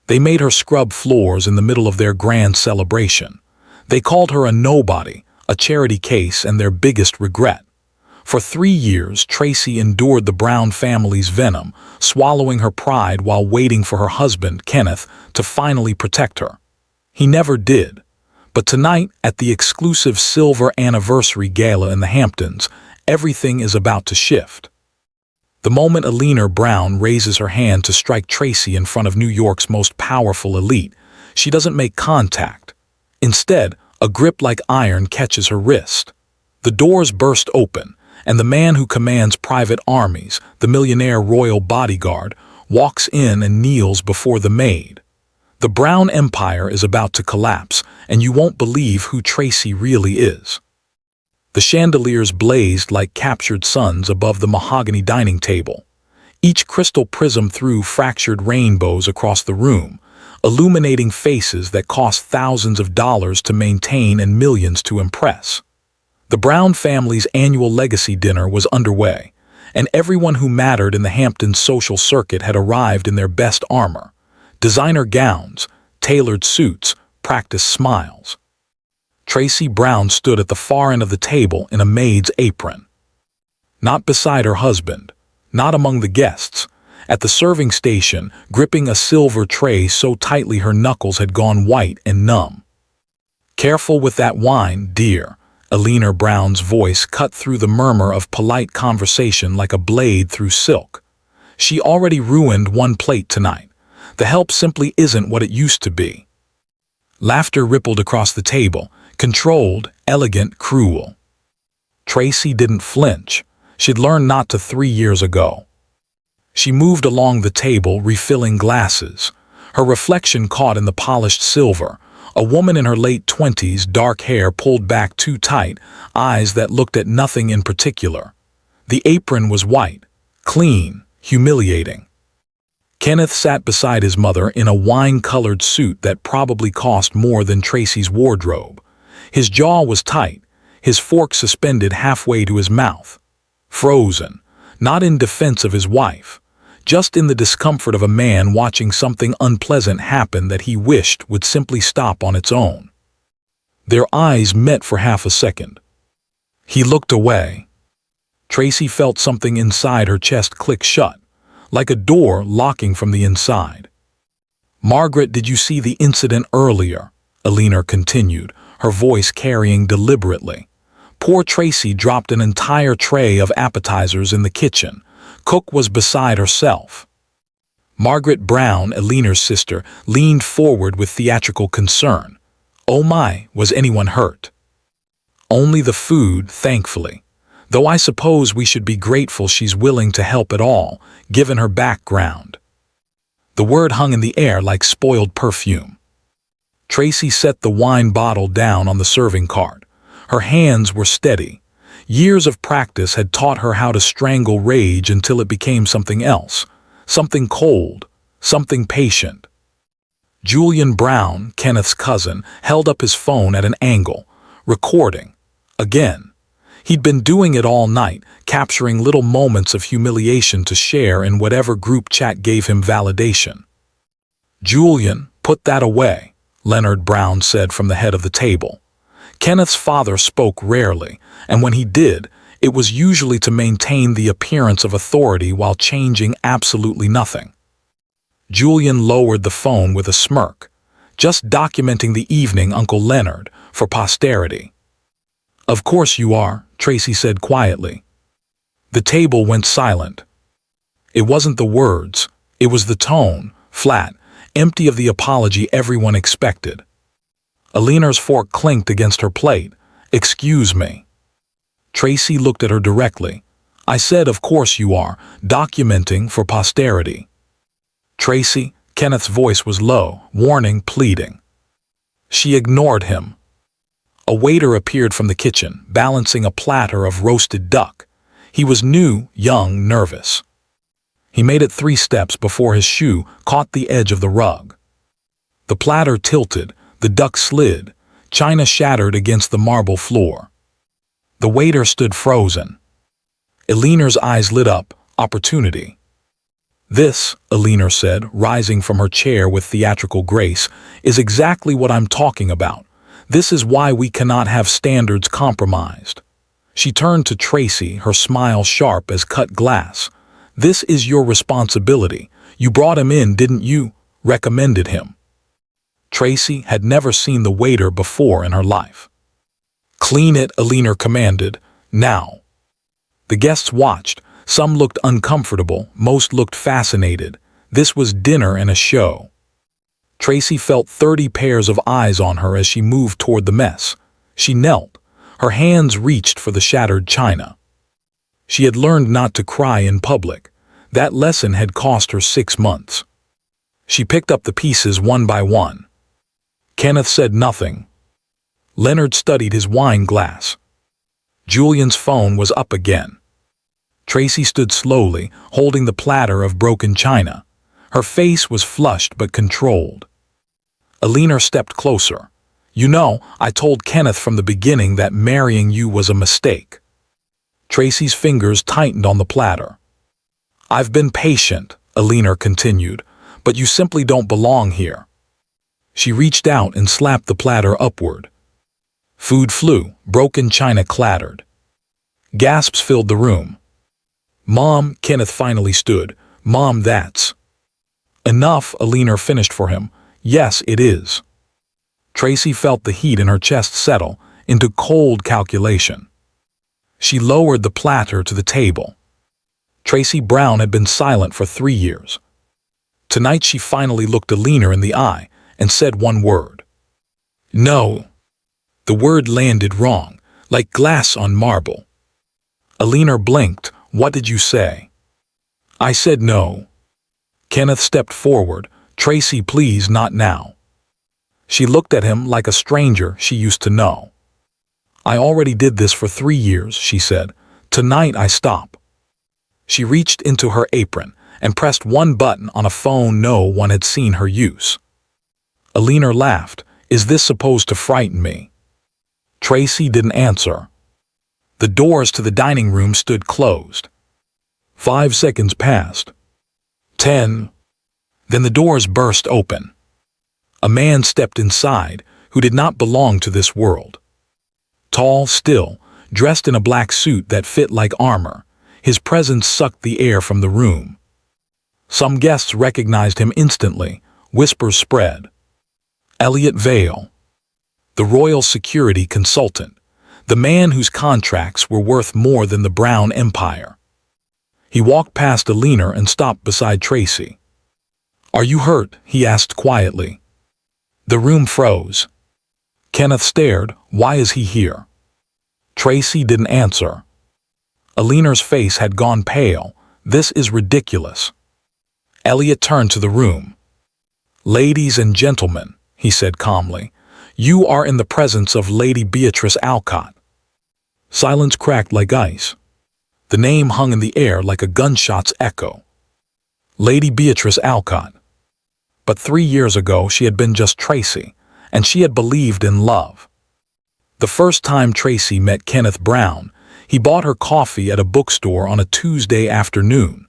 They made her scrub floors in the middle of their grand celebration. They called her a nobody, a charity case, and their biggest regret. For 3 years, Tracy endured the Brown family's venom, swallowing her pride while waiting for her husband, Kenneth, to finally protect her. He never did. But tonight, at the exclusive silver anniversary gala in the Hamptons, everything is about to shift. The moment Billionaire Brown raises her hand to strike Tracy in front of New York's most powerful elite, she doesn't make contact. Instead, a grip like iron catches her wrist. The doors burst open, and the man who commands private armies, the millionaire royal bodyguard, walks in and kneels before the maid. The Brown Empire is about to collapse, and you won't believe who Tracy really is. The chandeliers blazed like captured suns above the mahogany dining table. Each crystal prism threw fractured rainbows across the room, illuminating faces that cost thousands of dollars to maintain and millions to impress. The Brown family's annual legacy dinner was underway, and everyone who mattered in the Hamptons social circuit had arrived in their best armor. Designer gowns, tailored suits, practiced smiles. Tracy Brown stood at the far end of the table in a maid's apron. Not beside her husband, not among the guests. At the serving station, gripping a silver tray so tightly her knuckles had gone white and numb. "Careful with that wine, dear." Billionaire Brown's voice cut through the murmur of polite conversation like a blade through silk. "She already ruined one plate tonight. The help simply isn't what it used to be." Laughter rippled across the table, controlled, elegant, cruel. Tracy didn't flinch. She'd learned not to 3 years ago. She moved along the table, refilling glasses. Her reflection caught in the polished silver. A woman in her late 20s, dark hair pulled back too tight, eyes that looked at nothing in particular. The apron was white, clean, humiliating. Kenneth sat beside his mother in a wine-colored suit that probably cost more than Tracy's wardrobe. His jaw was tight, his fork suspended halfway to his mouth. Frozen, not in defense of his wife, just in the discomfort of a man watching something unpleasant happen that he wished would simply stop on its own. Their eyes met for half a second. He looked away. Tracy felt something inside her chest click shut, like a door locking from the inside. "Margaret, did you see the incident earlier?" Billionaire continued, her voice carrying deliberately. Poor Tracy dropped an entire tray of appetizers in the kitchen. Cook was beside herself. Margaret Brown, Billionaire's sister, leaned forward with theatrical concern. "Oh my, was anyone hurt?" "Only the food, thankfully. Though I suppose we should be grateful she's willing to help at all, given her background." The word hung in the air like spoiled perfume. Tracy set the wine bottle down on the serving cart. Her hands were steady. Years of practice had taught her how to strangle rage until it became something else, something cold, something patient. Julian Brown, Kenneth's cousin, held up his phone at an angle, recording. Again. He'd been doing it all night, capturing little moments of humiliation to share in whatever group chat gave him validation. "Julian, put that away," Leonard Brown said from the head of the table. Kenneth's father spoke rarely, and when he did, it was usually to maintain the appearance of authority while changing absolutely nothing. Julian lowered the phone with a smirk. "Just documenting the evening, Uncle Leonard, for posterity." "Of course you are," Tracy said quietly. The table went silent. It wasn't the words, it was the tone, flat, empty of the apology everyone expected. Billionaire's fork clinked against her plate. "Excuse me." Tracy looked at her directly. "I said of course you are, documenting for posterity." "Tracy," Kenneth's voice was low, warning, pleading. She ignored him. A waiter appeared from the kitchen, balancing a platter of roasted duck. He was new, young, nervous. He made it 3 steps before his shoe caught the edge of the rug. The platter tilted, the duck slid, china shattered against the marble floor. The waiter stood frozen. Billionaire's eyes lit up, opportunity. This, Alina said, rising from her chair with theatrical grace, is exactly what I'm talking about. This is why we cannot have standards compromised. She turned to Tracy, her smile sharp as cut glass. This is your responsibility. You brought him in, didn't you? Recommended him. Tracy had never seen the waiter before in her life. Clean it, Alina commanded. Now. The guests watched. Some looked uncomfortable, most looked fascinated. This was dinner and a show. Tracy felt 30 pairs of eyes on her as she moved toward the mess. She knelt. Her hands reached for the shattered china. She had learned not to cry in public. That lesson had cost her 6 months. She picked up the pieces one by one. Kenneth said nothing. Leonard studied his wine glass. Julian's phone was up again. Tracy stood slowly, holding the platter of broken china. Her face was flushed but controlled. Alina stepped closer. You know, I told Kenneth from the beginning that marrying you was a mistake. Tracy's fingers tightened on the platter. I've been patient, Alina continued, but you simply don't belong here. She reached out and slapped the platter upward. Food flew, broken china clattered. Gasps filled the room. Mom, Kenneth finally stood. Mom, that's enough, Alina finished for him. Yes, it is. Tracy felt the heat in her chest settle into cold calculation. She lowered the platter to the table. Tracy Brown had been silent for 3 years. Tonight she finally looked Alina in the eye and said one word. No. The word landed wrong, like glass on marble. Alina blinked. What did you say? I said no. Kenneth stepped forward. Tracy, please, not now. She looked at him like a stranger she used to know. I already did this for 3 years, she said. Tonight I stop. She reached into her apron and pressed one button on a phone no one had seen her use. Alina laughed. Is this supposed to frighten me? Tracy didn't answer. The doors to the dining room stood closed. 5 seconds passed. 10. Then the doors burst open. A man stepped inside who did not belong to this world. Tall, still, dressed in a black suit that fit like armor, his presence sucked the air from the room. Some guests recognized him instantly. Whispers spread. Elliot Vale, the royal security consultant, the man whose contracts were worth more than the Brown Empire. He walked past Alina and stopped beside Tracy. Are you hurt? He asked quietly. The room froze. Kenneth stared. Why is he here? Tracy didn't answer. Alina's face had gone pale. This is ridiculous. Elliot turned to the room. Ladies and gentlemen, he said calmly, you are in the presence of Lady Beatrice Alcott. Silence cracked like ice. The name hung in the air like a gunshot's echo. Lady Beatrice Alcott. But 3 years ago she had been just Tracy, and she had believed in love. The first time Tracy met Kenneth Brown, he bought her coffee at a bookstore on a Tuesday afternoon.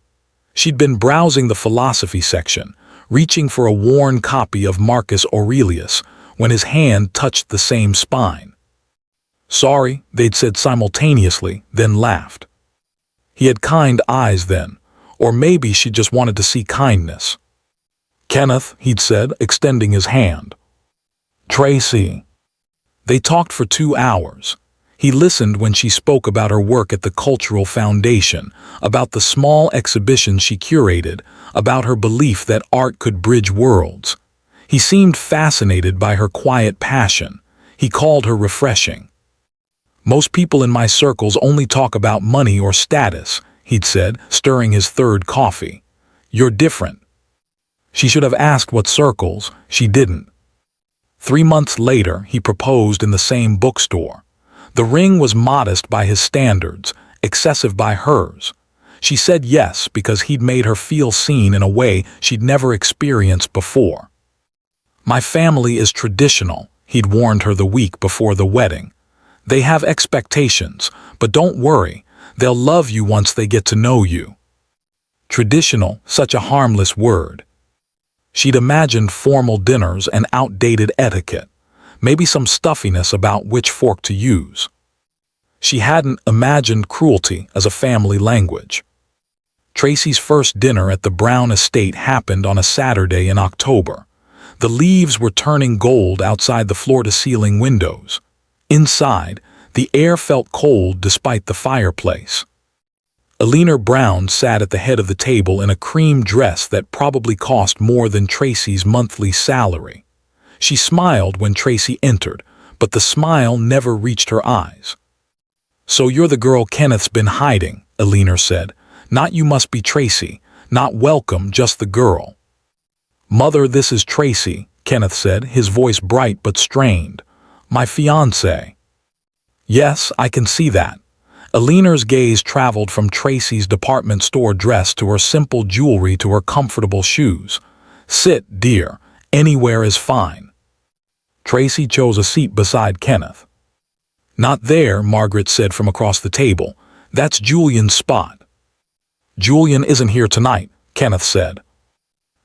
She'd been browsing the philosophy section, reaching for a worn copy of Marcus Aurelius, when his hand touched the same spine. Sorry, they'd said simultaneously, then laughed. He had kind eyes then, or maybe she just wanted to see kindness. Kenneth, he'd said, extending his hand. Tracy. They talked for 2 hours. He listened when she spoke about her work at the Cultural Foundation, about the small exhibitions she curated, about her belief that art could bridge worlds. He seemed fascinated by her quiet passion. He called her refreshing. Most people in my circles only talk about money or status, he'd said, stirring his third coffee. You're different. She should have asked what circles. She didn't. 3 months later, he proposed in the same bookstore. The ring was modest by his standards, excessive by hers. She said yes because he'd made her feel seen in a way she'd never experienced before. My family is traditional, he'd warned her the week before the wedding. They have expectations, but don't worry, they'll love you once they get to know you. Traditional, such a harmless word. She'd imagined formal dinners and outdated etiquette, maybe some stuffiness about which fork to use. She hadn't imagined cruelty as a family language. Tracy's first dinner at the Brown estate happened on a Saturday in October. The leaves were turning gold outside the floor-to-ceiling windows. Inside, the air felt cold despite the fireplace. Eleanor Brown sat at the head of the table in a cream dress that probably cost more than Tracy's monthly salary. She smiled when Tracy entered, but the smile never reached her eyes. "So you're the girl Kenneth's been hiding," Eleanor said. "Not you must be Tracy. Not welcome, just the girl." "Mother, this is Tracy," Kenneth said, his voice bright but strained. "My fiancé." "Yes, I can see that." Eleanor's gaze traveled from Tracy's department store dress to her simple jewelry to her comfortable shoes. "Sit, dear. Anywhere is fine." Tracy chose a seat beside Kenneth. "Not there," Margaret said from across the table. "That's Julian's spot." "Julian isn't here tonight," Kenneth said.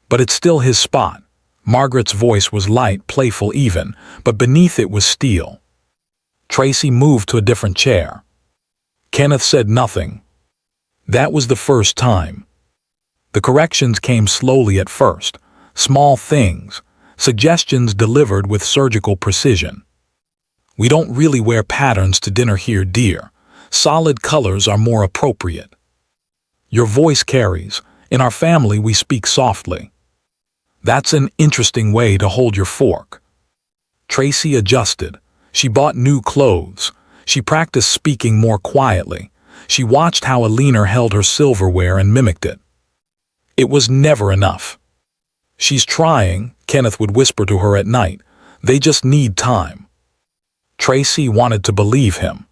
"But it's still his spot." Margaret's voice was light, playful even, but beneath it was steel. Tracy moved to a different chair. Kenneth said nothing. That was the first time. The corrections came slowly at first, small things, suggestions delivered with surgical precision. "We don't really wear patterns to dinner here, dear. Solid colors are more appropriate. Your voice carries. In our family we speak softly." "That's an interesting way to hold your fork." Tracy adjusted. She bought new clothes. She practiced speaking more quietly. She watched how Eleanor held her silverware and mimicked it. It was never enough. "She's trying," Kenneth would whisper to her at night. "They just need time." Tracy wanted to believe him.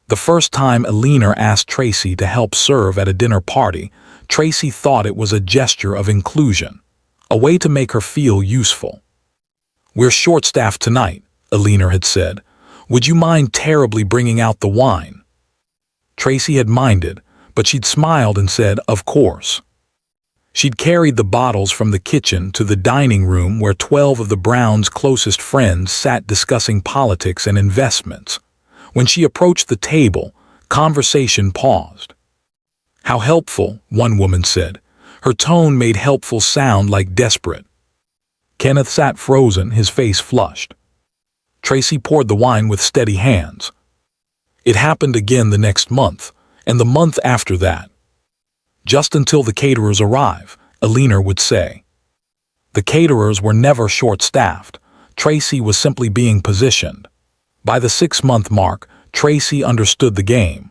The first time Eleanor asked Tracy to help serve at a dinner party, Tracy thought it was a gesture of inclusion, a way to make her feel useful. "We're short-staffed tonight," Eleanor had said. "Would you mind terribly bringing out the wine?" Tracy had minded, but she'd smiled and said, "Of course." She'd carried the bottles from the kitchen to the dining room where 12 of the Browns' closest friends sat discussing politics and investments. When she approached the table, conversation paused. "How helpful," one woman said. Her tone made helpful sound like desperate. Kenneth sat frozen, his face flushed. Tracy poured the wine with steady hands. It happened again the next month, and the month after that. "Just until the caterers arrive," Eleanor would say. The caterers were never short-staffed. Tracy was simply being positioned. By the 6-month mark, Tracy understood the game.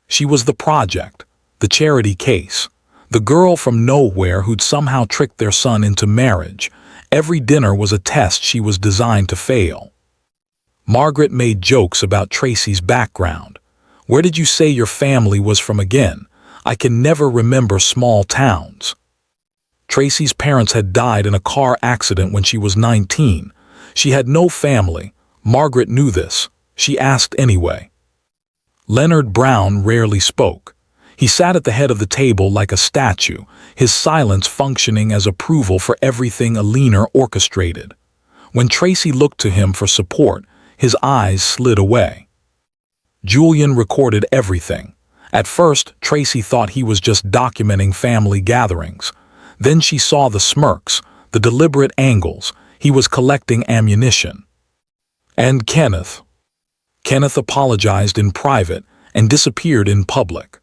She was the project, the charity case, the girl from nowhere who'd somehow tricked their son into marriage. Every dinner was a test she was designed to fail. Margaret made jokes about Tracy's background. "Where did you say your family was from again? I can never remember small towns." Tracy's parents had died in a car accident when she was 19. She had no family. Margaret knew this. She asked anyway. Leonard Brown rarely spoke. He sat at the head of the table like a statue, his silence functioning as approval for everything Eleanor orchestrated. When Tracy looked to him for support, his eyes slid away. Julian recorded everything. At first, Tracy thought he was just documenting family gatherings. Then she saw the smirks, the deliberate angles. He was collecting ammunition. And Kenneth. Kenneth apologized in private and disappeared in public.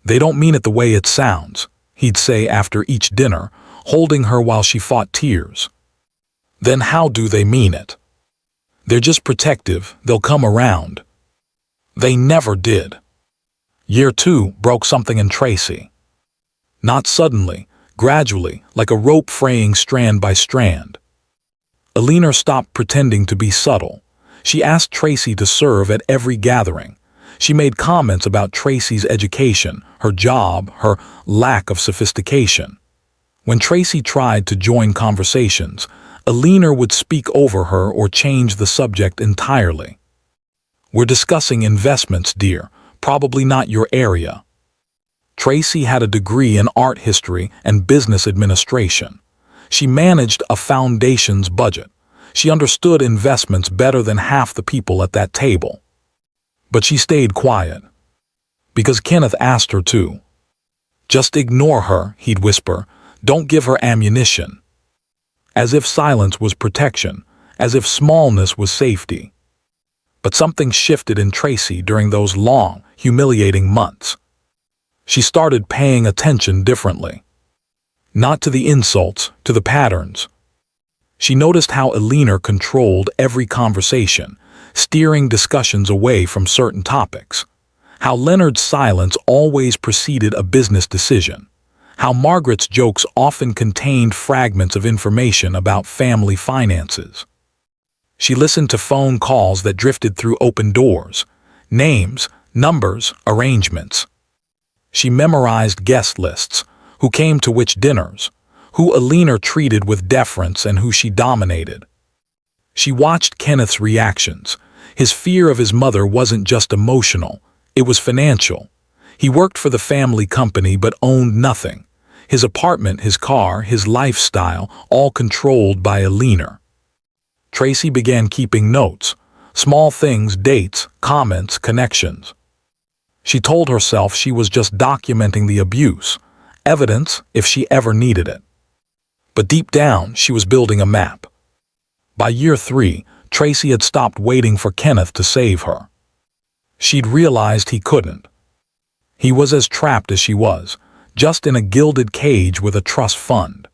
"They don't mean it the way it sounds," he'd say after each dinner, holding her while she fought tears. "Then how do they mean it?" "They're just protective, they'll come around." They never did. Year 2 broke something in Tracy. Not suddenly, gradually, like a rope fraying strand by strand. Eleanor stopped pretending to be subtle. She asked Tracy to serve at every gathering. She made comments about Tracy's education, her job, her lack of sophistication. When Tracy tried to join conversations, Eleanor would speak over her or change the subject entirely. "We're discussing investments, dear. Probably not your area." Tracy had a degree in art history and business administration. She managed a foundation's budget. She understood investments better than half the people at that table. But she stayed quiet. Because Kenneth asked her to. "Just ignore her," he'd whisper. "Don't give her ammunition." As if silence was protection, as if smallness was safety. But something shifted in Tracy during those long, humiliating months. She started paying attention differently. Not to the insults, to the patterns. She noticed how Eleanor controlled every conversation, steering discussions away from certain topics. How Leonard's silence always preceded a business decision. How Margaret's jokes often contained fragments of information about family finances. She listened to phone calls that drifted through open doors, names, numbers, arrangements. She memorized guest lists, who came to which dinners, who Eleanor treated with deference and who she dominated. She watched Kenneth's reactions. His fear of his mother wasn't just emotional, it was financial. He worked for the family company but owned nothing. His apartment, his car, his lifestyle, all controlled by Eleanor. Tracy began keeping notes, small things, dates, comments, connections. She told herself she was just documenting the abuse, evidence if she ever needed it. But deep down, she was building a map. By year 3, Tracy had stopped waiting for Kenneth to save her. She'd realized he couldn't. He was as trapped as she was, just in a gilded cage with a trust fund.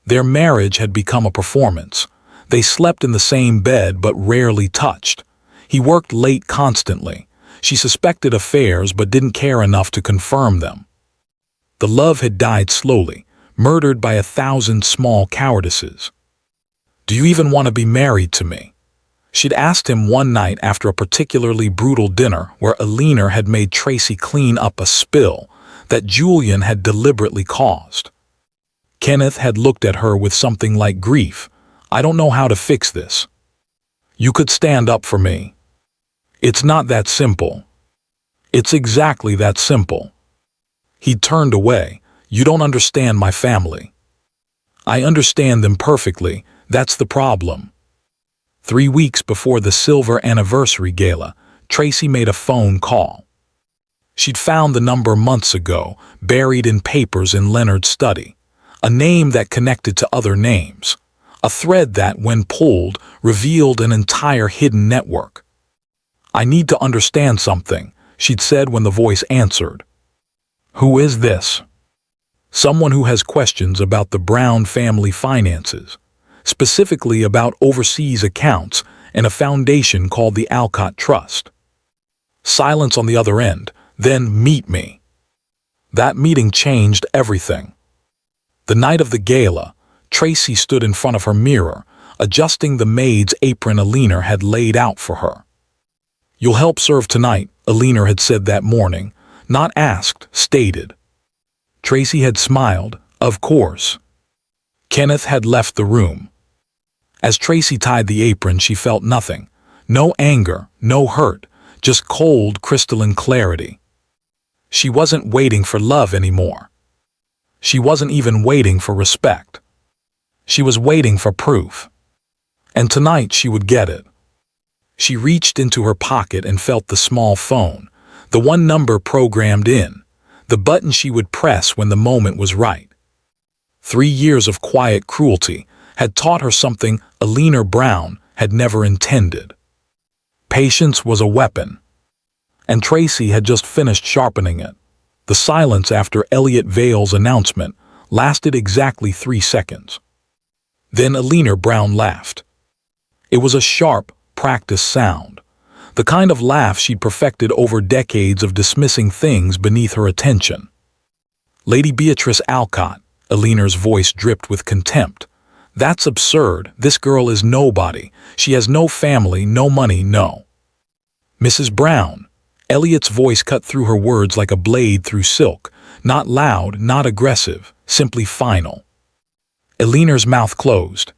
Their marriage had become a performance. They slept in the same bed but rarely touched. He worked late constantly. She suspected affairs but didn't care enough to confirm them. The love had died slowly, murdered by 1,000 small cowardices. "Do you even want to be married to me?" She'd asked him one night after a particularly brutal dinner where Eleanor had made Tracy clean up a spill that Julian had deliberately caused. Kenneth had looked at her with something like grief. "I don't know how to fix this. You could stand up for me." "It's not that simple." "It's exactly that simple." He turned away. "You don't understand my family." "I understand them perfectly. That's the problem." 3 weeks before the silver anniversary gala, Tracy made a phone call. She'd found the number months ago, buried in papers in Leonard's study. A name that connected to other names. A thread that, when pulled, revealed an entire hidden network. "I need to understand something," she'd said when the voice answered. "Who is this?" "Someone who has questions about the Brown family finances, specifically about overseas accounts and a foundation called the Alcott Trust." Silence on the other end. "Then meet me." That meeting changed everything. The night of the gala, Tracy stood in front of her mirror, adjusting the maid's apron Eleanor had laid out for her. "You'll help serve tonight," Eleanor had said that morning. Not asked, stated. Tracy had smiled. "Of course." Kenneth had left the room. As Tracy tied the apron, she felt nothing. No anger, no hurt, just cold, crystalline clarity. She wasn't waiting for love anymore. She wasn't even waiting for respect. She was waiting for proof. And tonight she would get it. She reached into her pocket and felt the small phone, the one number programmed in, the button she would press when the moment was right. 3 years of quiet cruelty had taught her something Eleanor Brown had never intended. Patience was a weapon. And Tracy had just finished sharpening it. The silence after Elliot Vale's announcement lasted exactly 3 seconds. Then Eleanor Brown laughed. It was a sharp, practiced sound, the kind of laugh she'd perfected over decades of dismissing things beneath her attention. "Lady Beatrice Alcott," Eleanor's voice dripped with contempt. "That's absurd. This girl is nobody. She has no family, no money, no." "Mrs. Brown." Elliot's voice cut through her words like a blade through silk, not loud, not aggressive, simply final. Eleanor's mouth closed.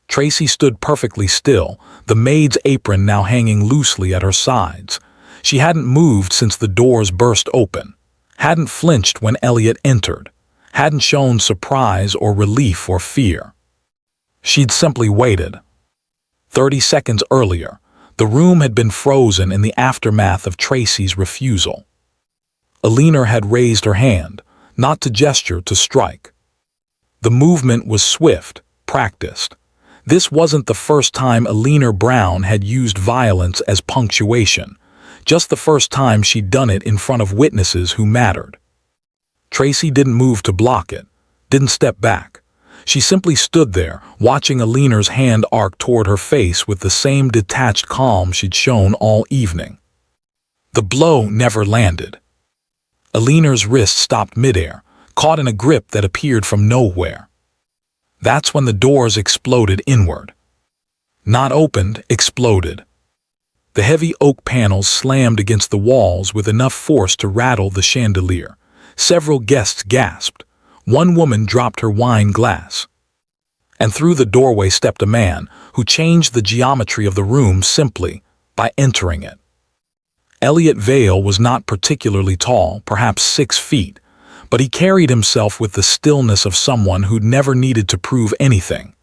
Tracy stood perfectly still, the maid's apron now hanging loosely at her sides. She hadn't moved since the doors burst open. hadn't flinched when Elliot entered, hadn't shown surprise or relief or fear. She'd simply waited. 30 seconds earlier, the room had been frozen in the aftermath of Tracy's refusal. Alina had raised her hand, not to gesture, to strike. The movement was swift, practiced. This wasn't the first time Alina Brown had used violence as punctuation, just the first time she'd done it in front of witnesses who mattered. Tracy didn't move to block it, didn't step back. She simply stood there, watching Alina's hand arc toward her face with the same detached calm she'd shown all evening. The blow never landed. Alina's wrist stopped midair, caught in a grip that appeared from nowhere. That's when the doors exploded inward. Not opened, exploded. The heavy oak panels slammed against the walls with enough force to rattle the chandelier. Several guests gasped. One woman dropped her wine glass. And through the doorway stepped a man who changed the geometry of the room simply by entering it. Elliot Vale was not particularly tall, perhaps 6 feet, but he carried himself with the stillness of someone who'd never needed to prove anything.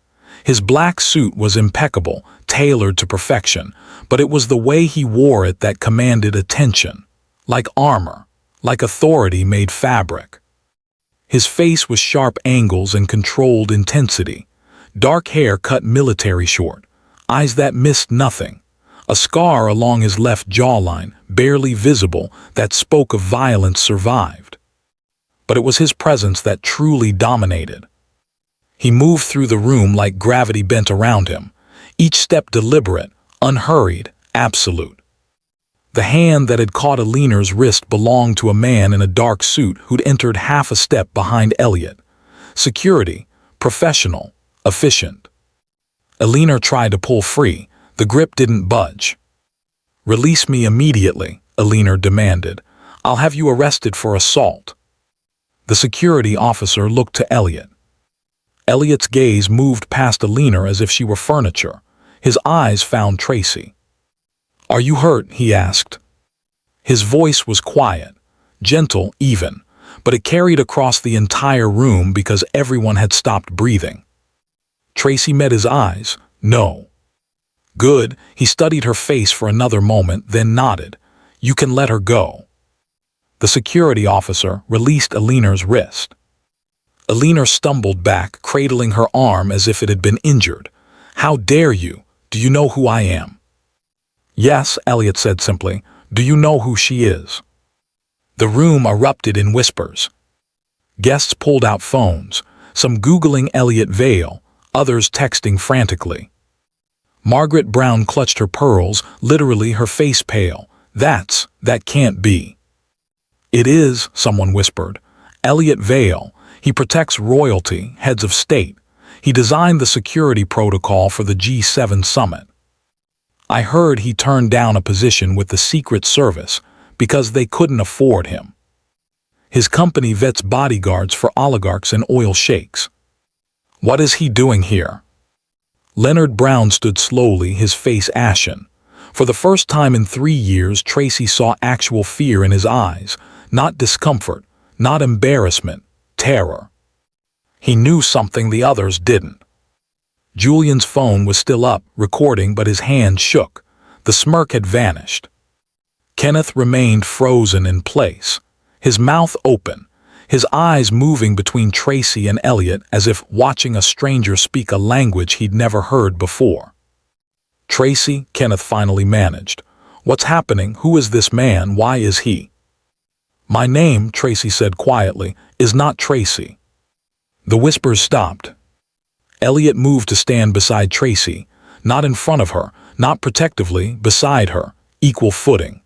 His black suit was impeccable, tailored to perfection, but it was the way he wore it that commanded attention, like armor, like authority made fabric. His face was sharp angles and controlled intensity, dark hair cut military short, eyes that missed nothing, a scar along his left jawline, barely visible, that spoke of violence survived. But it was his presence that truly dominated. He moved through the room like gravity bent around him, each step deliberate, unhurried, absolute. The hand that had caught Alina's wrist belonged to a man in a dark suit who'd entered half a step behind Elliot. Security, professional, efficient. Alina tried to pull free. The grip didn't budge. "Release me immediately," Alina demanded. "I'll have you arrested for assault." The security officer looked to Elliot. Elliot's gaze moved past Alina as if she were furniture. His eyes found Tracy. "Are you hurt?" he asked. His voice was quiet, gentle even, but it carried across the entire room because everyone had stopped breathing. Tracy met his eyes. "No." "Good." He studied her face for another moment, then nodded. "You can let her go." The security officer released Alina's wrist. Alina stumbled back, cradling her arm as if it had been injured. "How dare you? Do you know who I am?" "Yes," Elliot said simply. "Do you know who she is?" The room erupted in whispers. Guests pulled out phones, some Googling Elliot Vale, others texting frantically. Margaret Brown clutched her pearls, literally her face pale. That can't be." "It is," someone whispered. "Elliot Vale. He protects royalty, heads of state. He designed the security protocol for the G7 summit. I heard he turned down a position with the Secret Service because they couldn't afford him. His company vets bodyguards for oligarchs and oil sheikhs. What is he doing here?" Leonard Brown stood slowly, his face ashen. For the first time in 3 years, Tracy saw actual fear in his eyes, not discomfort, not embarrassment, terror. He knew something the others didn't. Julian's phone was still up, recording, but his hand shook. The smirk had vanished. Kenneth remained frozen in place, his mouth open, his eyes moving between Tracy and Elliot as if watching a stranger speak a language he'd never heard before. "Tracy," Kenneth finally managed. "What's happening? Who is this man? Why is he?" "My name," Tracy said quietly, "is not Tracy." The whispers stopped. Elliot moved to stand beside Tracy, not in front of her, not protectively, beside her, equal footing.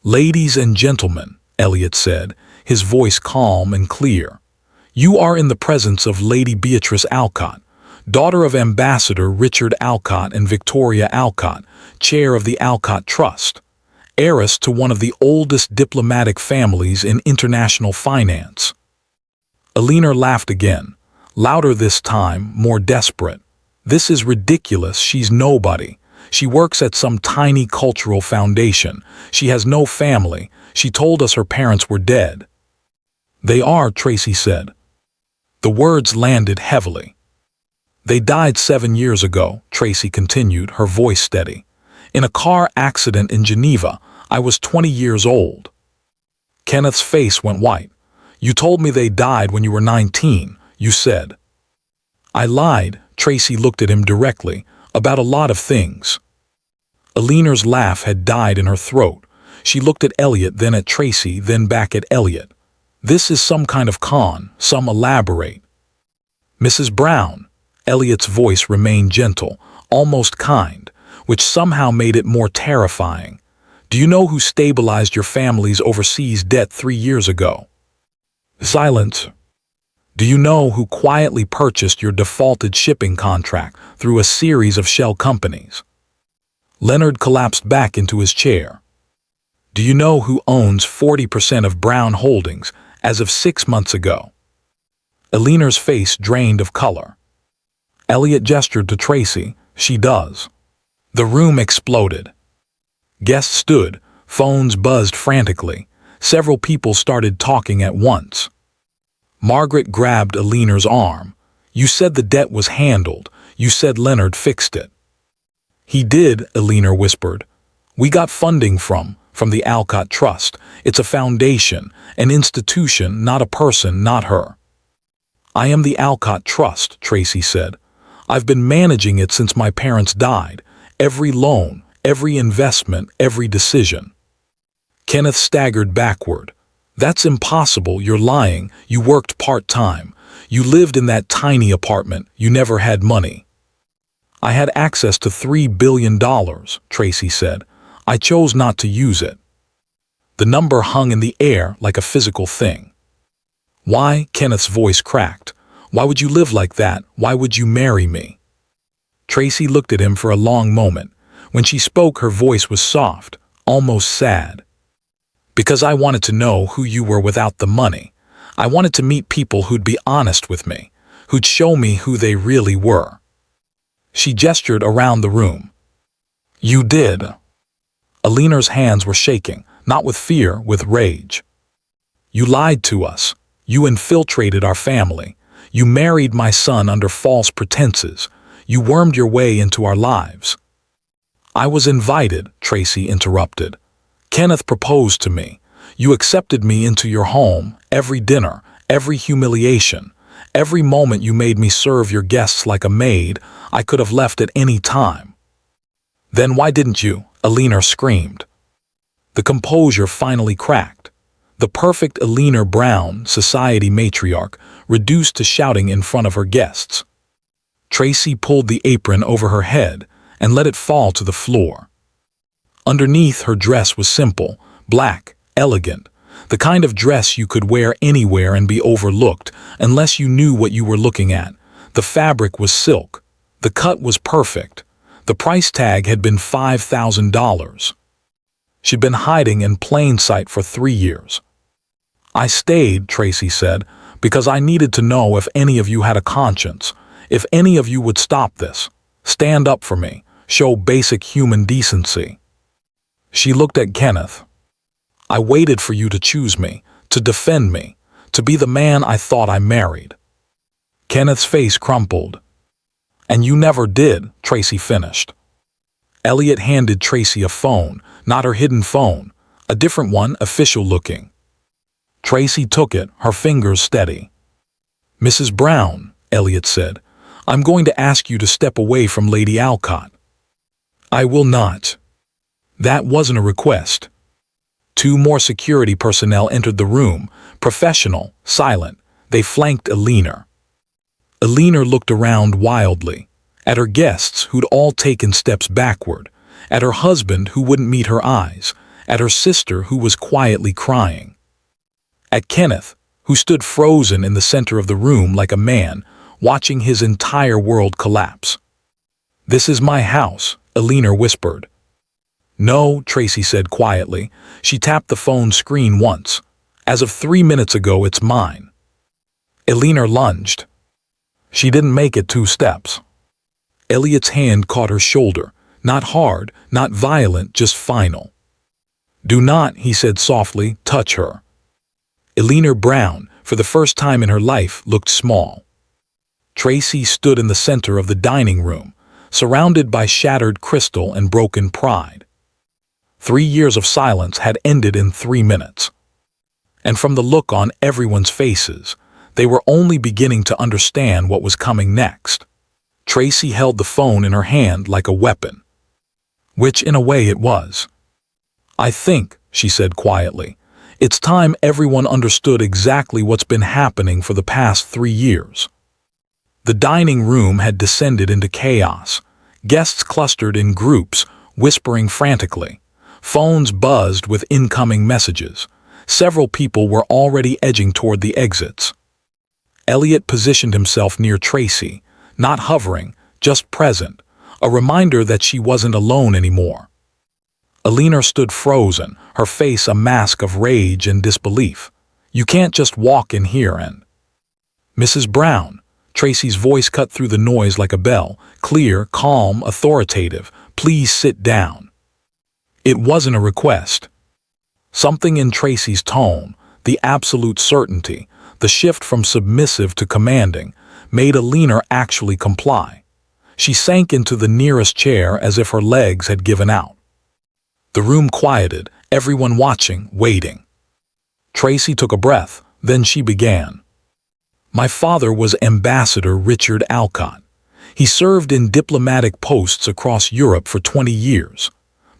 "Ladies and gentlemen," Elliot said, his voice calm and clear, "you are in the presence of Lady Beatrice Alcott, daughter of Ambassador Richard Alcott and Victoria Alcott, chair of the Alcott Trust, heiress to one of the oldest diplomatic families in international finance." Alina laughed again, louder this time, more desperate. "This is ridiculous. She's nobody. She works at some tiny cultural foundation. She has no family. She told us her parents were dead. They are, Tracy said. The words landed heavily. They died 7 years ago, Tracy continued, her voice steady. In a car accident in Geneva. I was 20 years old. Kenneth's face went white. You told me they died when you were 19, you said. I lied, Tracy looked at him directly, about a lot of things. Eleanor's laugh had died in her throat. She looked at Elliot, then at Tracy, then back at Elliot. This is some kind of con, some elaborate. Mrs. Brown. Elliot's voice remained gentle, almost kind, which somehow made it more terrifying. Do you know who stabilized your family's overseas debt 3 years ago? Silence. Do you know who quietly purchased your defaulted shipping contract through a series of shell companies? Leonard collapsed back into his chair. Do you know who owns 40% of Brown Holdings as of 6 months ago? Eleanor's face drained of color. Elliot gestured to Tracy. She does. The room exploded. Guests stood, phones buzzed frantically. Several people started talking at once. Margaret grabbed Eleanor's arm. You said the debt was handled. You said Leonard fixed it. He did, Eleanor whispered. We got funding from the Alcott Trust. It's a foundation, an institution, not a person, not her. I am the Alcott Trust, Tracy said. I've been managing it since my parents died. Every loan, every investment, every decision. Kenneth staggered backward. That's impossible, you're lying. You worked part-time. You lived in that tiny apartment. You never had money. I had access to $3 billion, Tracy said. I chose not to use it. The number hung in the air like a physical thing. Why? Kenneth's voice cracked. Why would you live like that? Why would you marry me? Tracy looked at him for a long moment. When she spoke, her voice was soft, almost sad. Because I wanted to know who you were without the money. I wanted to meet people who'd be honest with me, who'd show me who they really were. She gestured around the room. You did. Eleanor's hands were shaking, not with fear, with rage. You lied to us. You infiltrated our family. You married my son under false pretenses. You wormed your way into our lives. I was invited, Tracy interrupted. Kenneth proposed to me. You accepted me into your home, every dinner, every humiliation, every moment you made me serve your guests like a maid. I could have left at any time. Then why didn't you? Eleanor screamed. The composure finally cracked. The perfect Eleanor Brown, society matriarch, reduced to shouting in front of her guests. Tracy pulled the apron over her head and let it fall to the floor. Underneath, her dress was simple, black, elegant, the kind of dress you could wear anywhere and be overlooked unless you knew what you were looking at. The fabric was silk. The cut was perfect. The price tag had been $5,000. She'd been hiding in plain sight for 3 years. I stayed, Tracy said, because I needed to know if any of you had a conscience, if any of you would stop this, stand up for me, show basic human decency. She looked at Kenneth. I waited for you to choose me, to defend me, to be the man I thought I married. Kenneth's face crumpled. And you never did, Tracy finished. Elliot handed Tracy a phone, not her hidden phone, a different one, official looking. Tracy took it, her fingers steady. Mrs. Brown, Elliot said, I'm going to ask you to step away from Lady Alcott. I will not. That wasn't a request. 2 more security personnel entered the room, professional, silent. They flanked Eleanor. Eleanor looked around wildly, at her guests who'd all taken steps backward, at her husband who wouldn't meet her eyes, at her sister who was quietly crying, at Kenneth, who stood frozen in the center of the room like a man, watching his entire world collapse. This is my house, Eleanor whispered. No, Tracy said quietly. She tapped the phone screen once. As of 3 minutes ago, it's mine. Eleanor lunged. She didn't make it 2 steps. Elliot's hand caught her shoulder, not hard, not violent, just final. Do not, he said softly, touch her. Eleanor Brown, for the first time in her life, looked small. Tracy stood in the center of the dining room, surrounded by shattered crystal and broken pride. 3 years of silence had ended in 3 minutes. And from the look on everyone's faces, they were only beginning to understand what was coming next. Tracy held the phone in her hand like a weapon, which in a way it was. "I think," she said quietly, "it's time everyone understood exactly what's been happening for the past 3 years." The dining room had descended into chaos. Guests clustered in groups, whispering frantically. Phones buzzed with incoming messages. Several people were already edging toward the exits. Elliot positioned himself near Tracy, not hovering, just present, a reminder that she wasn't alone anymore. Alina stood frozen, her face a mask of rage and disbelief. "You can't just walk in here and—" "Mrs. Brown," Tracy's voice cut through the noise like a bell, clear, calm, authoritative, "please sit down." It wasn't a request. Something in Tracy's tone, the absolute certainty, the shift from submissive to commanding, made Alina actually comply. She sank into the nearest chair as if her legs had given out. The room quieted, everyone watching, waiting. Tracy took a breath, then she began. "My father was Ambassador Richard Alcott. He served in diplomatic posts across Europe for 20 years.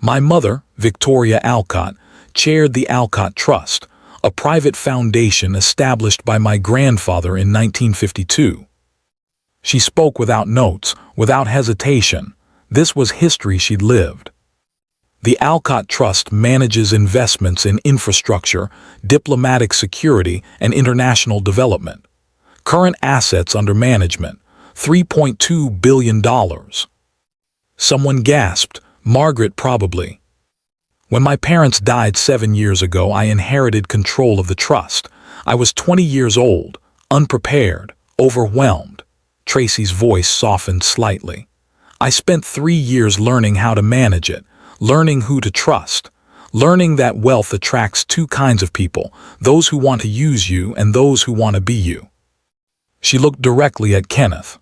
My mother, Victoria Alcott, chaired the Alcott Trust, a private foundation established by my grandfather in 1952. She spoke without notes, without hesitation. This was history she'd lived. The Alcott Trust manages investments in infrastructure, diplomatic security, and international development. Current assets under management, $3.2 billion. Someone gasped, "Margaret, probably." "When my parents died 7 years ago, I inherited control of the trust. I was 20 years old, unprepared, overwhelmed." Tracy's voice softened slightly. "I spent 3 years learning how to manage it, learning who to trust, learning that wealth attracts 2 kinds of people, those who want to use you and those who want to be you." She looked directly at Kenneth.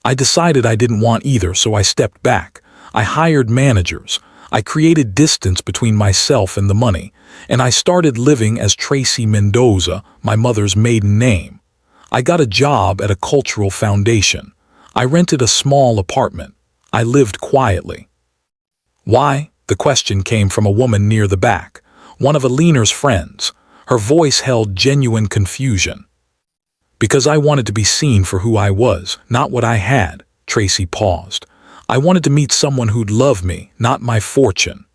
"I decided I didn't want either, so I stepped back. I hired managers. I created distance between myself and the money, and I started living as Tracy Mendoza, my mother's maiden name. I got a job at a cultural foundation. I rented a small apartment. I lived quietly." "Why?" The question came from a woman near the back, one of Alina's friends. Her voice held genuine confusion. "Because I wanted to be seen for who I was, not what I had." Tracy paused. "I wanted to meet someone who'd love me, not my fortune."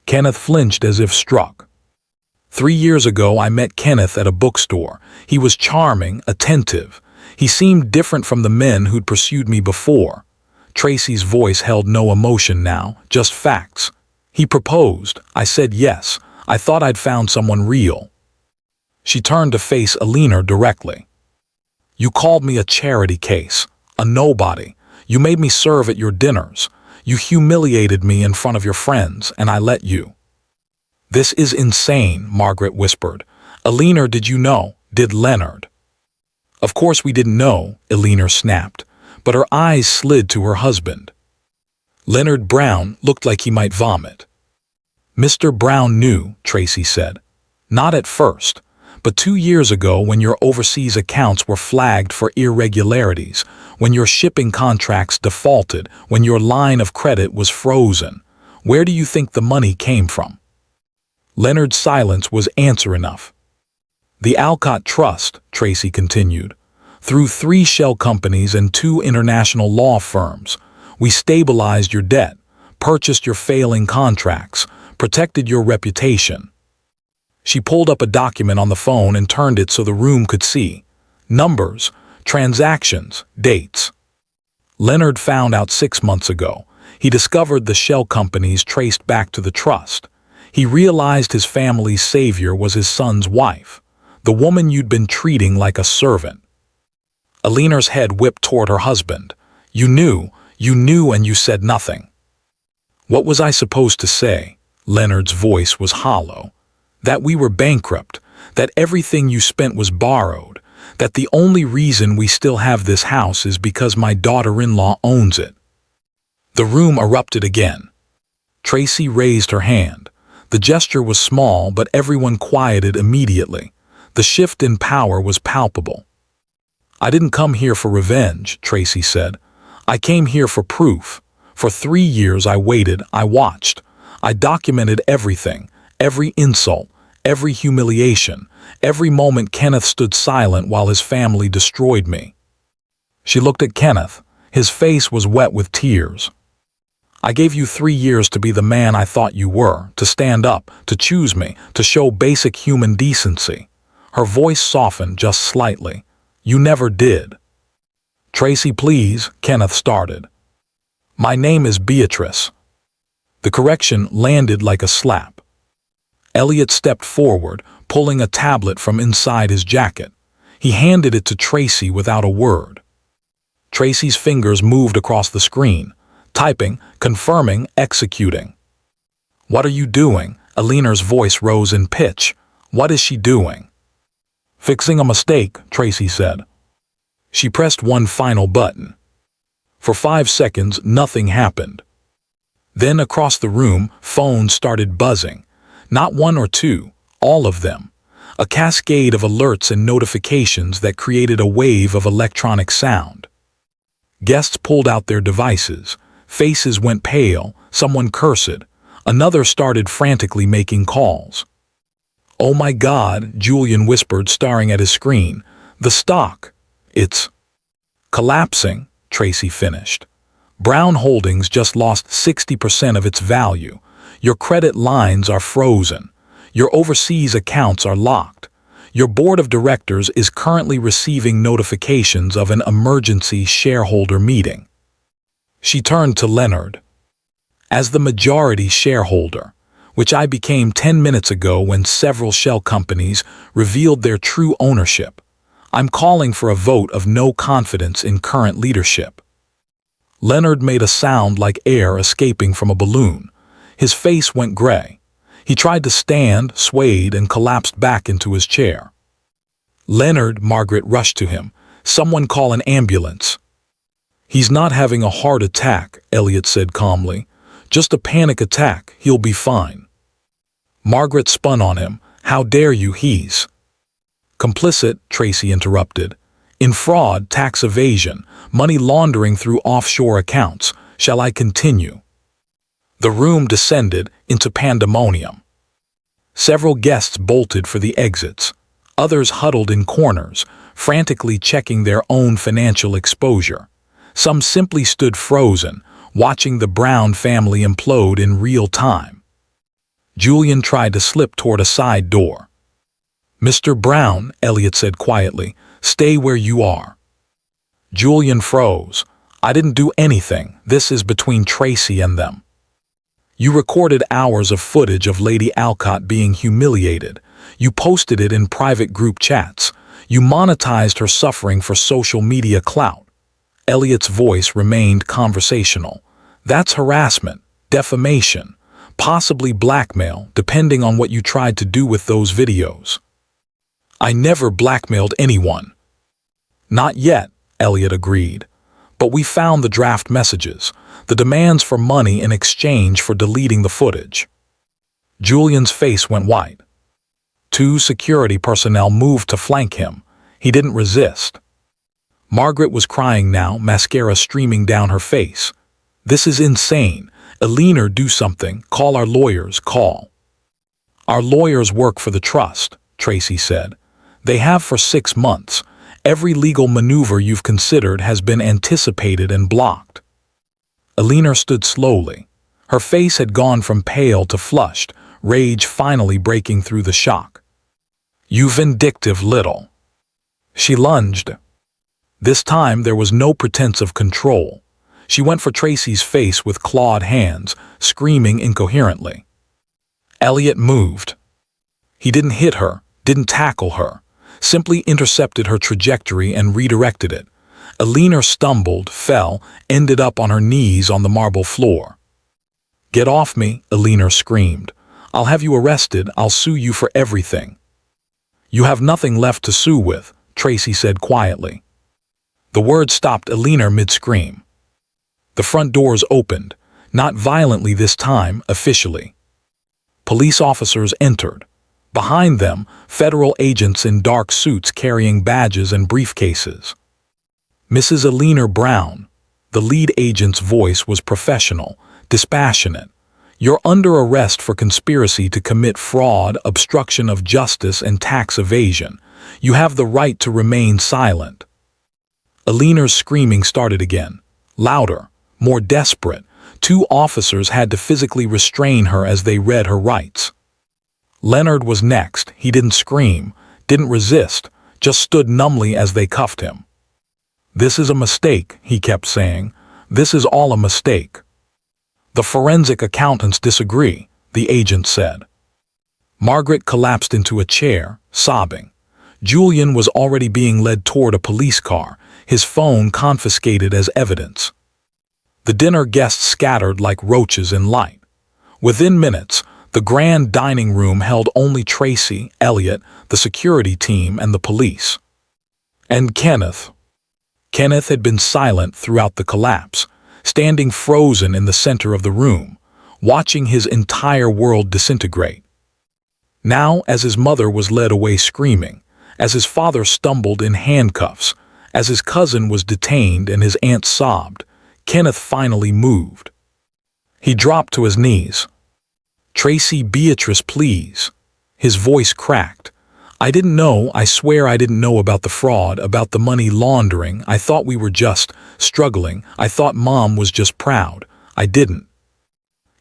Kenneth flinched as if struck. 3 years ago, I met Kenneth at a bookstore. He was charming, attentive. He seemed different from the men who'd pursued me before. Tracy's voice held no emotion now, just facts. "He proposed. I said yes. I thought I'd found someone real." She turned to face Alina directly. "You called me a charity case, a nobody. You made me serve at your dinners. You humiliated me in front of your friends, and I let you." "This is insane," Margaret whispered. "Alina, did you know? Did Leonard?" "Of course we didn't know," Alina snapped, but her eyes slid to her husband. Leonard Brown looked like he might vomit. "Mr. Brown knew," Tracy said. "Not at first. But 2 years ago, when your overseas accounts were flagged for irregularities, when your shipping contracts defaulted, when your line of credit was frozen, where do you think the money came from?" Leonard's silence was answer enough. "The Alcott Trust," Tracy continued, "through 3 shell companies and 2 international law firms. We stabilized your debt, purchased your failing contracts, protected your reputation." She pulled up a document on the phone and turned it so the room could see. Numbers, transactions, dates. Leonard found out 6 months ago. He discovered the shell companies traced back to the trust. He realized his family's savior was his son's wife, the woman you'd been treating like a servant. Alina's head whipped toward her husband. You knew, and you said nothing." "What was I supposed to say?" Leonard's voice was hollow. "That we were bankrupt, that everything you spent was borrowed, that the only reason we still have this house is because my daughter-in-law owns it. The room erupted again. Tracy raised her hand. The gesture was small, but everyone quieted immediately. The shift in power was palpable. "I didn't come here for revenge," Tracy said. "I came here for proof. For 3 years I waited, I watched. I documented everything, every insult, every humiliation, every moment Kenneth stood silent while his family destroyed me." She looked at Kenneth. His face was wet with tears. "I gave you 3 years to be the man I thought you were, to stand up, to choose me, to show basic human decency." Her voice softened just slightly. "You never did." "Tracy, please," Kenneth started. "My name is Beatrice." The correction landed like a slap. Elliot stepped forward, pulling a tablet from inside his jacket. He handed it to Tracy without a word. Tracy's fingers moved across the screen, typing, confirming, executing. "What are you doing?" Eleanor's voice rose in pitch. "What is she doing?" "Fixing a mistake," Tracy said. She pressed one final button. For 5 seconds, nothing happened. Then across the room, phones started buzzing. Not one or two, all of them. A cascade of alerts and notifications that created a wave of electronic sound. Guests pulled out their devices. Faces went pale, someone cursed. Another started frantically making calls. "Oh my God," Julian whispered, staring at his screen. "The stock. It's collapsing," Tracy finished. "Brown Holdings just lost 60% of its value. Your credit lines are frozen. Your overseas accounts are locked. Your board of directors is currently receiving notifications of an emergency shareholder meeting." She turned to Leonard. "As the majority shareholder, which I became 10 minutes ago when several shell companies revealed their true ownership, I'm calling for a vote of no confidence in current leadership." Leonard made a sound like air escaping from a balloon. His face went gray. He tried to stand, swayed, and collapsed back into his chair. "Leonard," Margaret rushed to him. "Someone call an ambulance." "He's not having a heart attack," Elliot said calmly. "Just a panic attack. He'll be fine." Margaret spun on him. "How dare you, he's complicit," Tracy interrupted. "In fraud, tax evasion, money laundering through offshore accounts. Shall I continue?" The room descended into pandemonium. Several guests bolted for the exits. Others huddled in corners, frantically checking their own financial exposure. Some simply stood frozen, watching the Brown family implode in real time. Julian tried to slip toward a side door. "Mr. Brown," Elliot said quietly, "stay where you are." Julian froze. "I didn't do anything. This is between Tracy and them." "You recorded hours of footage of Lady Alcott being humiliated. You posted it in private group chats. You monetized her suffering for social media clout." Elliot's voice remained conversational. "That's harassment, defamation, possibly blackmail, depending on what you tried to do with those videos." "I never blackmailed anyone." "Not yet," Elliot agreed. "But we found the draft messages, the demands for money in exchange for deleting the footage." Julian's face went white. 2 security personnel moved to flank him. He didn't resist. Margaret was crying now, mascara streaming down her face. "This is insane. Eleanor, do something. Call our lawyers, call." "Our lawyers work for the trust," Tracy said. "They have for 6 months. Every legal maneuver you've considered has been anticipated and blocked." Eleanor stood slowly. Her face had gone from pale to flushed, rage finally breaking through the shock. "You vindictive little." She lunged. This time there was no pretense of control. She went for Tracy's face with clawed hands, screaming incoherently. Elliot moved. He didn't hit her, didn't tackle her, simply intercepted her trajectory and redirected it. Eleanor stumbled, fell, ended up on her knees on the marble floor. "Get off me," Eleanor screamed. "I'll have you arrested, I'll sue you for everything." "You have nothing left to sue with," Tracy said quietly. The word stopped Eleanor mid-scream. The front doors opened, not violently this time, officially. Police officers entered. Behind them, federal agents in dark suits carrying badges and briefcases. "Mrs. Eleanor Brown," the lead agent's voice was professional, dispassionate. "You're under arrest for conspiracy to commit fraud, obstruction of justice, and tax evasion. You have the right to remain silent." Eleanor's screaming started again, louder, more desperate. Two officers had to physically restrain her as they read her rights. Leonard was next. He didn't scream, didn't resist, just stood numbly as they cuffed him. "This is a mistake," he kept saying. "This is all a mistake." "The forensic accountants disagree," the agent said. Margaret collapsed into a chair, sobbing. Julian was already being led toward a police car, his phone confiscated as evidence. The dinner guests scattered like roaches in light. Within minutes, the grand dining room held only Tracy, Elliot, the security team, and the police. And Kenneth. Kenneth had been silent throughout the collapse, standing frozen in the center of the room, watching his entire world disintegrate. Now, as his mother was led away screaming, as his father stumbled in handcuffs, as his cousin was detained and his aunt sobbed, Kenneth finally moved. He dropped to his knees. "Tracy, Beatrice, please." His voice cracked. "I didn't know, I swear I didn't know about the fraud, about the money laundering. I thought we were just struggling. I thought Mom was just proud. I didn't."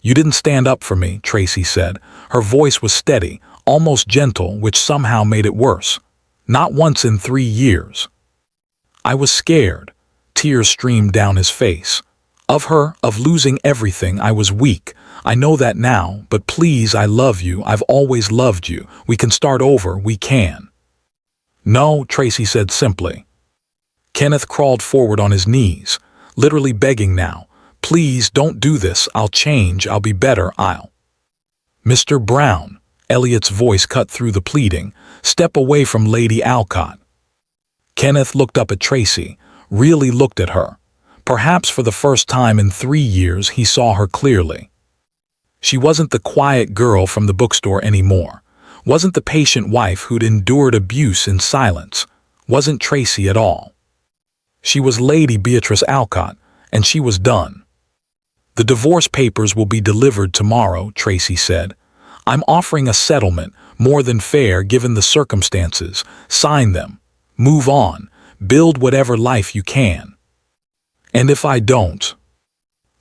"You didn't stand up for me," Tracy said. Her voice was steady, almost gentle, which somehow made it worse. "Not once in 3 years." "I was scared." Tears streamed down his face. "Of her, of losing everything. I was weak. I know that now, but please, I love you. I've always loved you. We can start over, we can." "No," Tracy said simply. Kenneth crawled forward on his knees, literally begging now. "Please, don't do this. I'll change. I'll be better. Mr. Brown," Elliot's voice cut through the pleading, "step away from Lady Alcott." Kenneth looked up at Tracy, really looked at her. Perhaps for the first time in 3 years he saw her clearly. She wasn't the quiet girl from the bookstore anymore, wasn't the patient wife who'd endured abuse in silence, wasn't Tracy at all. She was Lady Beatrice Alcott, and she was done. "The divorce papers will be delivered tomorrow," Tracy said. "I'm offering a settlement, more than fair given the circumstances. Sign them. Move on. Build whatever life you can. And if I don't?"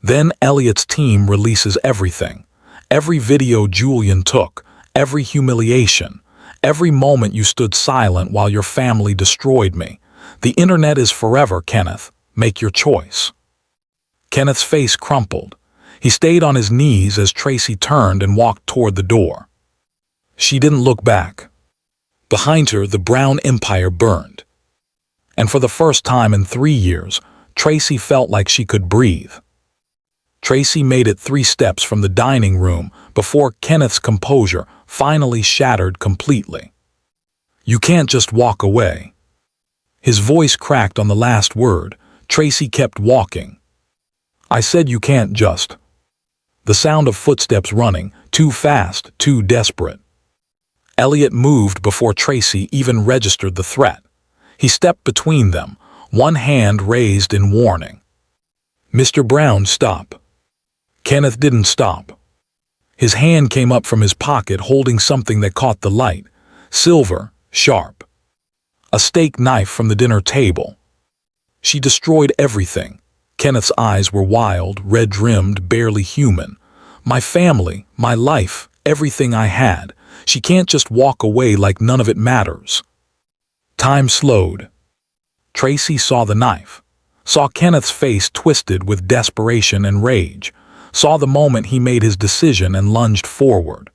Then Elliot's team releases everything. Every video Julian took, every humiliation, every moment you stood silent while your family destroyed me. "The internet is forever, Kenneth. Make your choice." Kenneth's face crumpled. He stayed on his knees as Tracy turned and walked toward the door. She didn't look back. Behind her, the Brown Empire burned. And for the first time in 3 years, Tracy felt like she could breathe. Tracy made it 3 steps from the dining room before Kenneth's composure finally shattered completely. "You can't just walk away." His voice cracked on the last word. Tracy kept walking. "I said you can't just." The sound of footsteps running, too fast, too desperate. Elliot moved before Tracy even registered the threat. He stepped between them, one hand raised in warning. "Mr. Brown, stop." Kenneth didn't stop. His hand came up from his pocket holding something that caught the light. Silver, sharp. A steak knife from the dinner table. She destroyed everything. Kenneth's eyes were wild, red-rimmed, barely human. "My family, my life, everything I had. She can't just walk away like none of it matters." Time slowed. Tracy saw the knife, saw Kenneth's face twisted with desperation and rage, saw the moment he made his decision and lunged forward.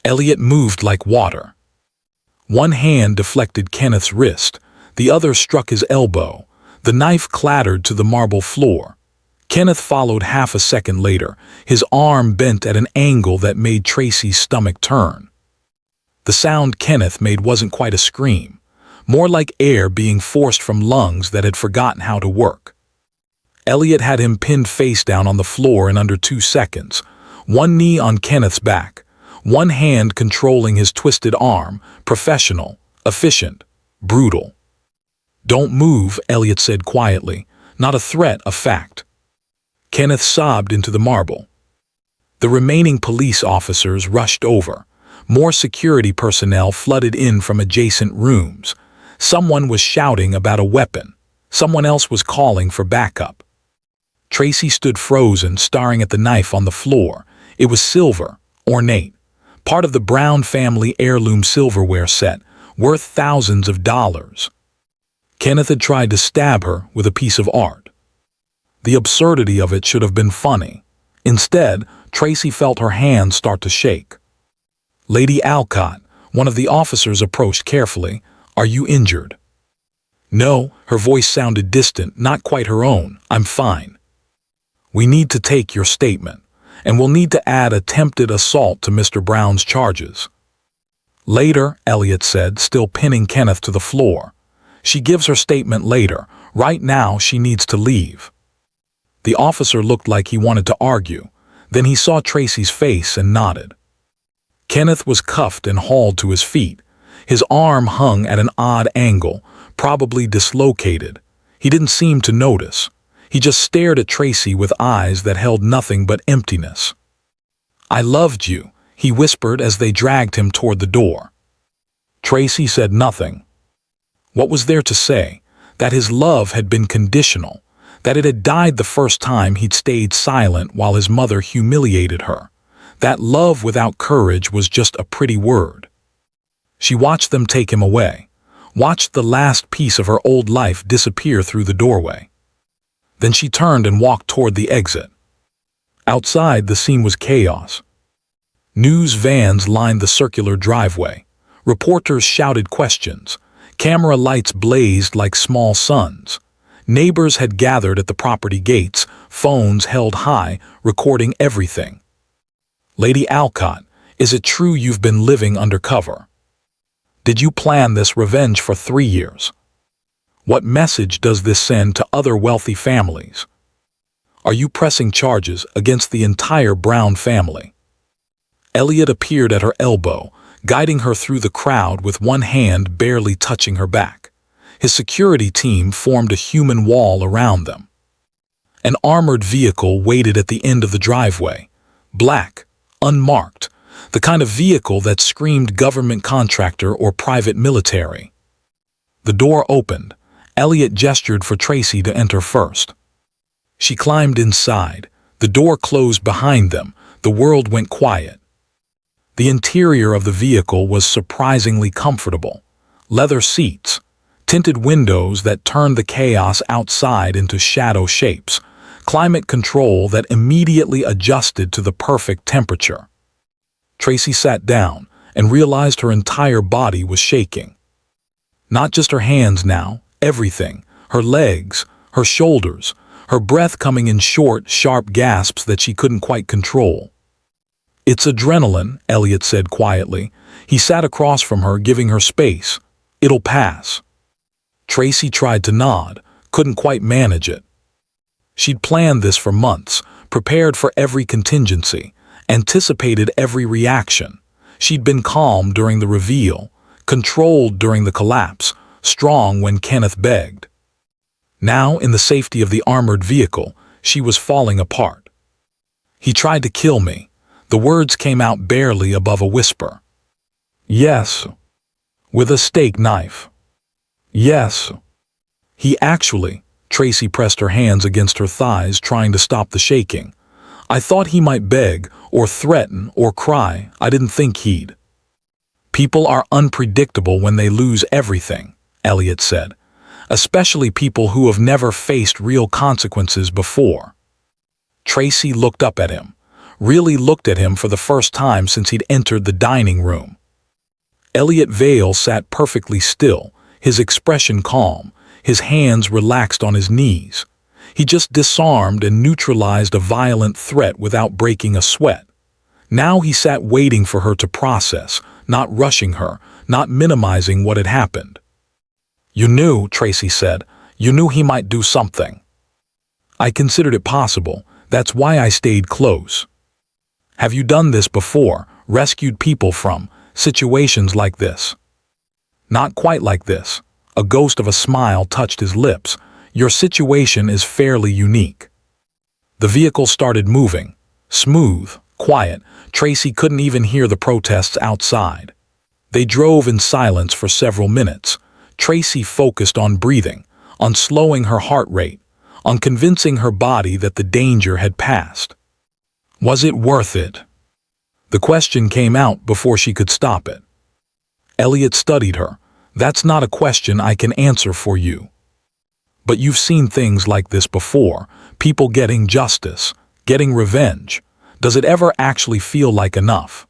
Elliot moved like water. One hand deflected Kenneth's wrist, the other struck his elbow. The knife clattered to the marble floor. Kenneth followed half a second later, his arm bent at an angle that made Tracy's stomach turn. The sound Kenneth made wasn't quite a scream, more like air being forced from lungs that had forgotten how to work. Elliot had him pinned face down on the floor in under 2 seconds, one knee on Kenneth's back, one hand controlling his twisted arm, professional, efficient, brutal. "Don't move," Elliot said quietly, not a threat, a fact. Kenneth sobbed into the marble. The remaining police officers rushed over. More security personnel flooded in from adjacent rooms. Someone was shouting about a weapon. Someone else was calling for backup. Tracy stood frozen, staring at the knife on the floor. It was silver, ornate, part of the Brown family heirloom silverware set, worth thousands of dollars. Kenneth had tried to stab her with a piece of art. The absurdity of it should have been funny. Instead, Tracy felt her hands start to shake. "Lady Alcott," one of the officers approached carefully, "are you injured?" "No," her voice sounded distant, not quite her own. "I'm fine." "We need to take your statement, and we'll need to add attempted assault to Mr. Brown's charges." "Later," Elliot said, still pinning Kenneth to the floor. "She gives her statement later. Right now, she needs to leave." The officer looked like he wanted to argue. Then he saw Tracy's face and nodded. Kenneth was cuffed and hauled to his feet. His arm hung at an odd angle, probably dislocated. He didn't seem to notice. He just stared at Tracy with eyes that held nothing but emptiness. "I loved you," he whispered as they dragged him toward the door. Tracy said nothing. What was there to say? That his love had been conditional, that it had died the first time he'd stayed silent while his mother humiliated her. That love without courage was just a pretty word. She watched them take him away, watched the last piece of her old life disappear through the doorway. Then she turned and walked toward the exit. Outside, the scene was chaos. News vans lined the circular driveway. Reporters shouted questions. Camera lights blazed like small suns. Neighbors had gathered at the property gates, phones held high, recording everything. "Lady Alcott, is it true you've been living undercover? Did you plan this revenge for 3 years? What message does this send to other wealthy families? Are you pressing charges against the entire Brown family?" Elliot appeared at her elbow, guiding her through the crowd with one hand barely touching her back. His security team formed a human wall around them. An armored vehicle waited at the end of the driveway, black, unmarked, the kind of vehicle that screamed government contractor or private military. The door opened. Elliot gestured for Tracy to enter first. She climbed inside. The door closed behind them. The world went quiet. The interior of the vehicle was surprisingly comfortable. Leather seats, tinted windows that turned the chaos outside into shadow shapes, climate control that immediately adjusted to the perfect temperature. Tracy sat down and realized her entire body was shaking. Not just her hands now, everything, her legs, her shoulders, her breath coming in short, sharp gasps that she couldn't quite control. "It's adrenaline," Elliot said quietly. He sat across from her, giving her space. "It'll pass." Tracy tried to nod, couldn't quite manage it. She'd planned this for months, prepared for every contingency, anticipated every reaction. She'd been calm during the reveal, controlled during the collapse, strong when Kenneth begged. Now, in the safety of the armored vehicle, she was falling apart. "He tried to kill me." The words came out barely above a whisper. "Yes." "With a steak knife." "Yes." "He actually," Tracy pressed her hands against her thighs, trying to stop the shaking. "I thought he might beg, or threaten, or cry. I didn't think he'd." "People are unpredictable when they lose everything," Elliot said. "Especially people who have never faced real consequences before." Tracy looked up at him, really looked at him for the first time since he'd entered the dining room. Elliot Vale sat perfectly still, his expression calm, his hands relaxed on his knees. He just disarmed and neutralized a violent threat without breaking a sweat. Now he sat waiting for her to process, not rushing her, not minimizing what had happened. "You knew," Tracy said. "You knew he might do something." "I considered it possible. That's why I stayed close." "Have you done this before, rescued people from situations like this?" "Not quite like this." A ghost of a smile touched his lips. "Your situation is fairly unique." The vehicle started moving. Smooth, quiet, Tracy couldn't even hear the protests outside. They drove in silence for several minutes. Tracy focused on breathing, on slowing her heart rate, on convincing her body that the danger had passed. Was it worth it? The question came out before she could stop it. Elliot studied her. "That's not a question I can answer for you. But you've seen things like this before, people getting justice, getting revenge. Does it ever actually feel like enough?"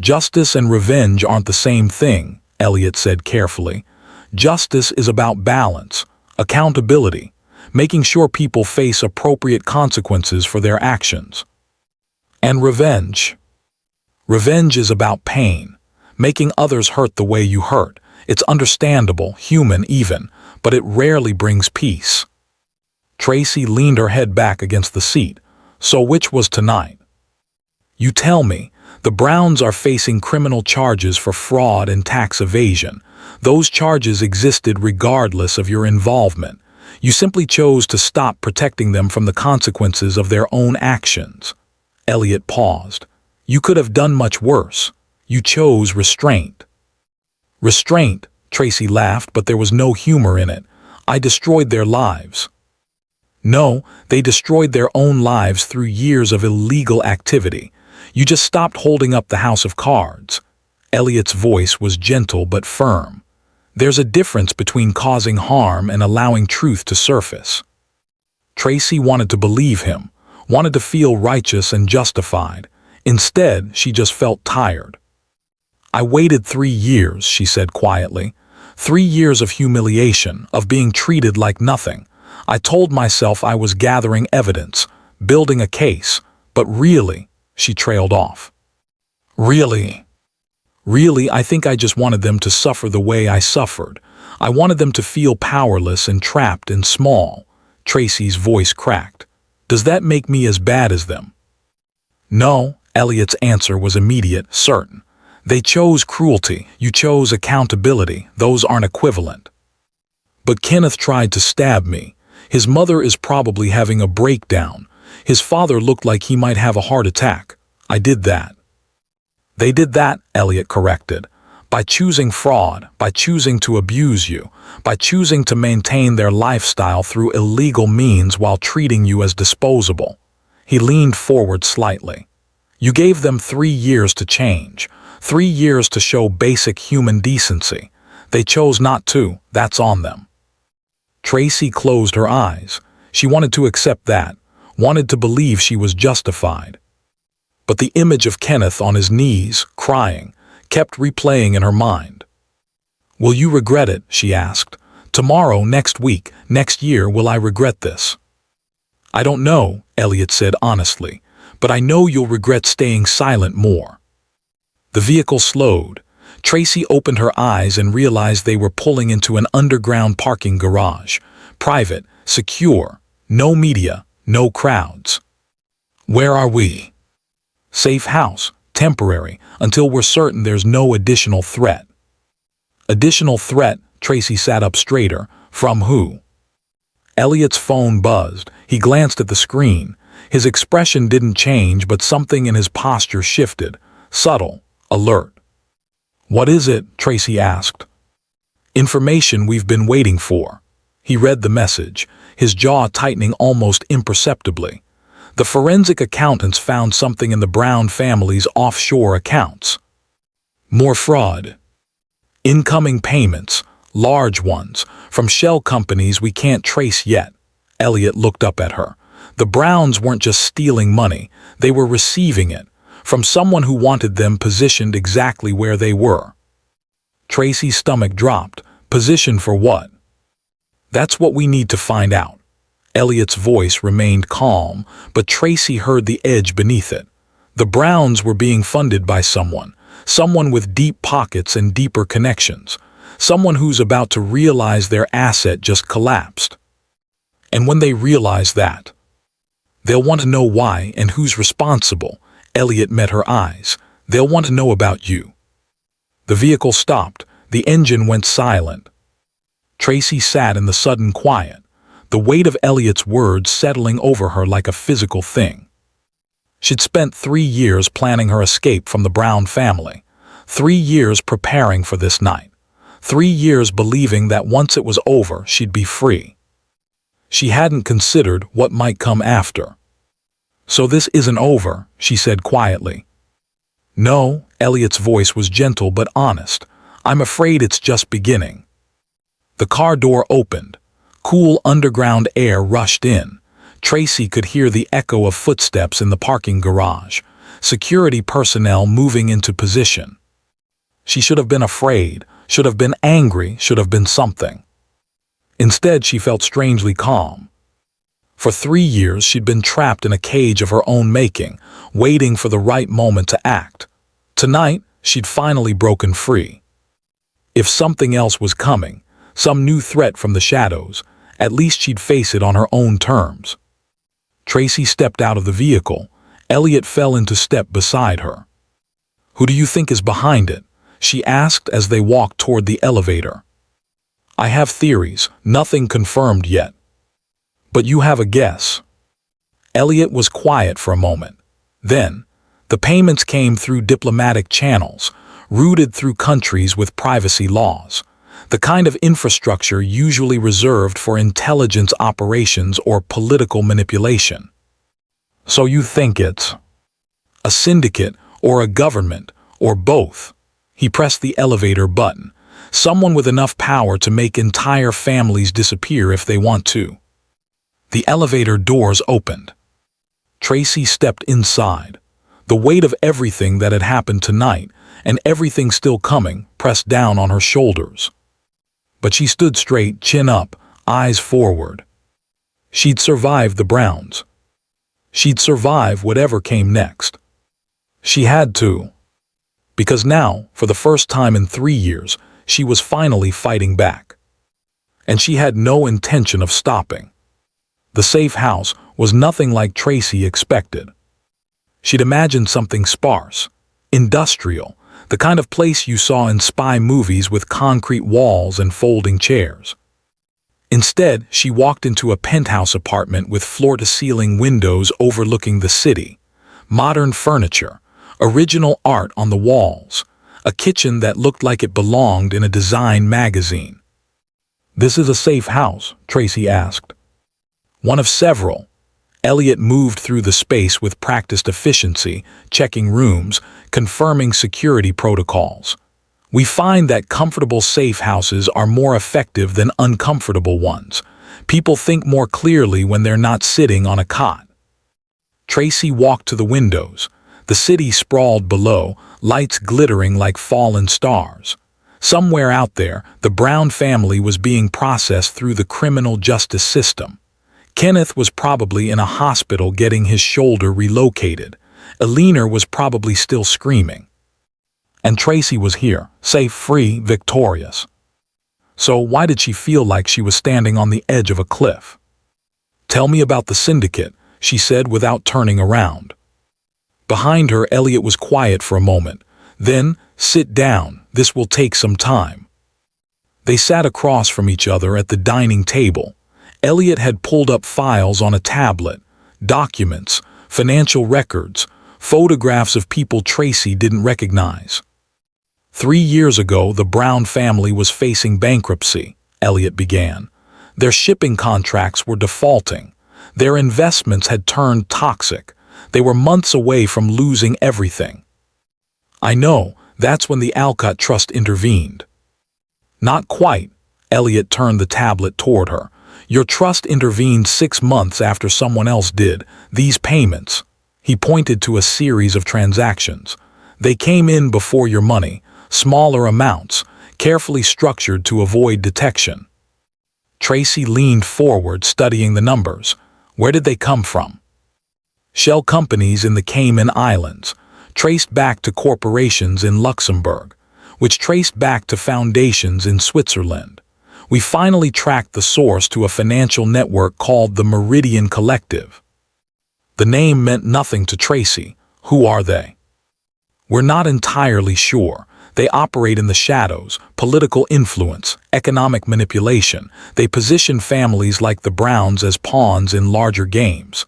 "Justice and revenge aren't the same thing," Elliot said carefully. "Justice is about balance, accountability, making sure people face appropriate consequences for their actions. And revenge? Revenge is about pain, making others hurt the way you hurt. It's understandable, human even, but it rarely brings peace." Tracy leaned her head back against the seat. "So which was tonight?" "You tell me. The Browns are facing criminal charges for fraud and tax evasion. Those charges existed regardless of your involvement. You simply chose to stop protecting them from the consequences of their own actions." Elliot paused. "You could have done much worse. You chose restraint." "Restraint," Tracy laughed, but there was no humor in it. "I destroyed their lives." "No, they destroyed their own lives through years of illegal activity. You just stopped holding up the house of cards." Elliot's voice was gentle but firm. "There's a difference between causing harm and allowing truth to surface." Tracy wanted to believe him, wanted to feel righteous and justified. Instead, she just felt tired. "I waited 3 years," she said quietly. 3 years of humiliation, of being treated like nothing. I told myself I was gathering evidence, building a case, but really," she trailed off. "Really? Really, I think I just wanted them to suffer the way I suffered. I wanted them to feel powerless and trapped and small." Tracy's voice cracked. "Does that make me as bad as them?" "No," Elliot's answer was immediate, certain. "They chose cruelty, you chose accountability. Those aren't equivalent." "But Kenneth tried to stab me. His mother is probably having a breakdown. His father looked like he might have a heart attack. I did that." "They did that," Elliot corrected. "By choosing fraud, by choosing to abuse you, by choosing to maintain their lifestyle through illegal means while treating you as disposable." He leaned forward slightly. "You gave them 3 years to change, 3 years to show basic human decency. They chose not to. That's on them." Tracy closed her eyes. She wanted to accept that, wanted to believe she was justified. But the image of Kenneth on his knees, crying, kept replaying in her mind. "Will you regret it?" she asked. "Tomorrow, next week, next year, will I regret this?" "I don't know," Elliot said honestly, "but I know you'll regret staying silent more." The vehicle slowed. Tracy opened her eyes and realized they were pulling into an underground parking garage. Private, secure, no media, no crowds. "Where are we?" "Safe house, temporary, until we're certain there's no additional threat." "Additional threat?" Tracy sat up straighter. "From who?" Elliot's phone buzzed. He glanced at the screen. His expression didn't change, but something in his posture shifted. Subtle, alert. "What is it?" Tracy asked. "Information we've been waiting for." He read the message, his jaw tightening almost imperceptibly. "The forensic accountants found something in the Brown family's offshore accounts. More fraud. Incoming payments, large ones, from shell companies we can't trace yet." Elliot looked up at her. The Browns weren't just stealing money, they were receiving it, from someone who wanted them positioned exactly where they were. Tracy's stomach dropped. Position for what? "That's what we need to find out." Elliot's voice remained calm, but Tracy heard the edge beneath it. The Browns were being funded by someone, someone with deep pockets and deeper connections, someone who's about to realize their asset just collapsed. And when they realize that, they'll want to know why and who's responsible. Elliot met her eyes. They'll want to know about you. The vehicle stopped. The engine went silent. Tracy sat in the sudden quiet, the weight of Elliot's words settling over her like a physical thing. She'd spent 3 years planning her escape from the Brown family, 3 years preparing for this night, 3 years believing that once it was over, she'd be free. She hadn't considered what might come after. "So this isn't over," she said quietly. "No," Elliot's voice was gentle but honest. "I'm afraid it's just beginning." The car door opened. Cool underground air rushed in. Tracy could hear the echo of footsteps in the parking garage, security personnel moving into position. She should have been afraid, should have been angry, should have been something. Instead, she felt strangely calm. For 3 years, she'd been trapped in a cage of her own making, waiting for the right moment to act. Tonight, she'd finally broken free. If something else was coming, some new threat from the shadows, at least she'd face it on her own terms. Tracy stepped out of the vehicle. Elliot fell into step beside her. "Who do you think is behind it?" she asked as they walked toward the elevator. "I have theories, nothing confirmed yet." "But you have a guess." Elliot was quiet for a moment. Then, the payments came through diplomatic channels, routed through countries with privacy laws, the kind of infrastructure usually reserved for intelligence operations or political manipulation. "So you think it's a syndicate or a government or both?" He pressed the elevator button. "Someone with enough power to make entire families disappear if they want to." The elevator doors opened. Tracy stepped inside. The weight of everything that had happened tonight, and everything still coming, pressed down on her shoulders. But she stood straight, chin up, eyes forward. She'd survived the Browns. She'd survive whatever came next. She had to. Because now, for the first time in 3 years, she was finally fighting back. And she had no intention of stopping. The safe house was nothing like Tracy expected. She'd imagined something sparse, industrial, the kind of place you saw in spy movies with concrete walls and folding chairs. Instead, she walked into a penthouse apartment with floor-to-ceiling windows overlooking the city, modern furniture, original art on the walls, a kitchen that looked like it belonged in a design magazine. "This is a safe house?" Tracy asked. "One of several." Elliot moved through the space with practiced efficiency, checking rooms, confirming security protocols. "We find that comfortable safe houses are more effective than uncomfortable ones. People think more clearly when they're not sitting on a cot." Tracy walked to the windows. The city sprawled below, lights glittering like fallen stars. Somewhere out there, the Brown family was being processed through the criminal justice system. Kenneth was probably in a hospital getting his shoulder relocated. Eleanor was probably still screaming. And Tracy was here, safe, free, victorious. So why did she feel like she was standing on the edge of a cliff? "Tell me about the syndicate," she said without turning around. Behind her, Elliot was quiet for a moment. Then, "Sit down, this will take some time." They sat across from each other at the dining table. Elliot had pulled up files on a tablet, documents, financial records, photographs of people Tracy didn't recognize. 3 years ago, the Brown family was facing bankruptcy, Elliot began. Their shipping contracts were defaulting. Their investments had turned toxic. They were months away from losing everything. "I know, that's when the Alcott Trust intervened." "Not quite." Elliot turned the tablet toward her. "Your trust intervened 6 months after someone else did. These payments." He pointed to a series of transactions. "They came in before your money, smaller amounts, carefully structured to avoid detection." Tracy leaned forward, studying the numbers. "Where did they come from?" "Shell companies in the Cayman Islands. traced back to corporations in Luxembourg, which traced back to foundations in Switzerland. We finally tracked the source to a financial network called the Meridian Collective. The name meant nothing to Tracy. Who are they? We're not entirely sure. They operate in the shadows, political influence, economic manipulation. They position families like the Browns as pawns in larger games.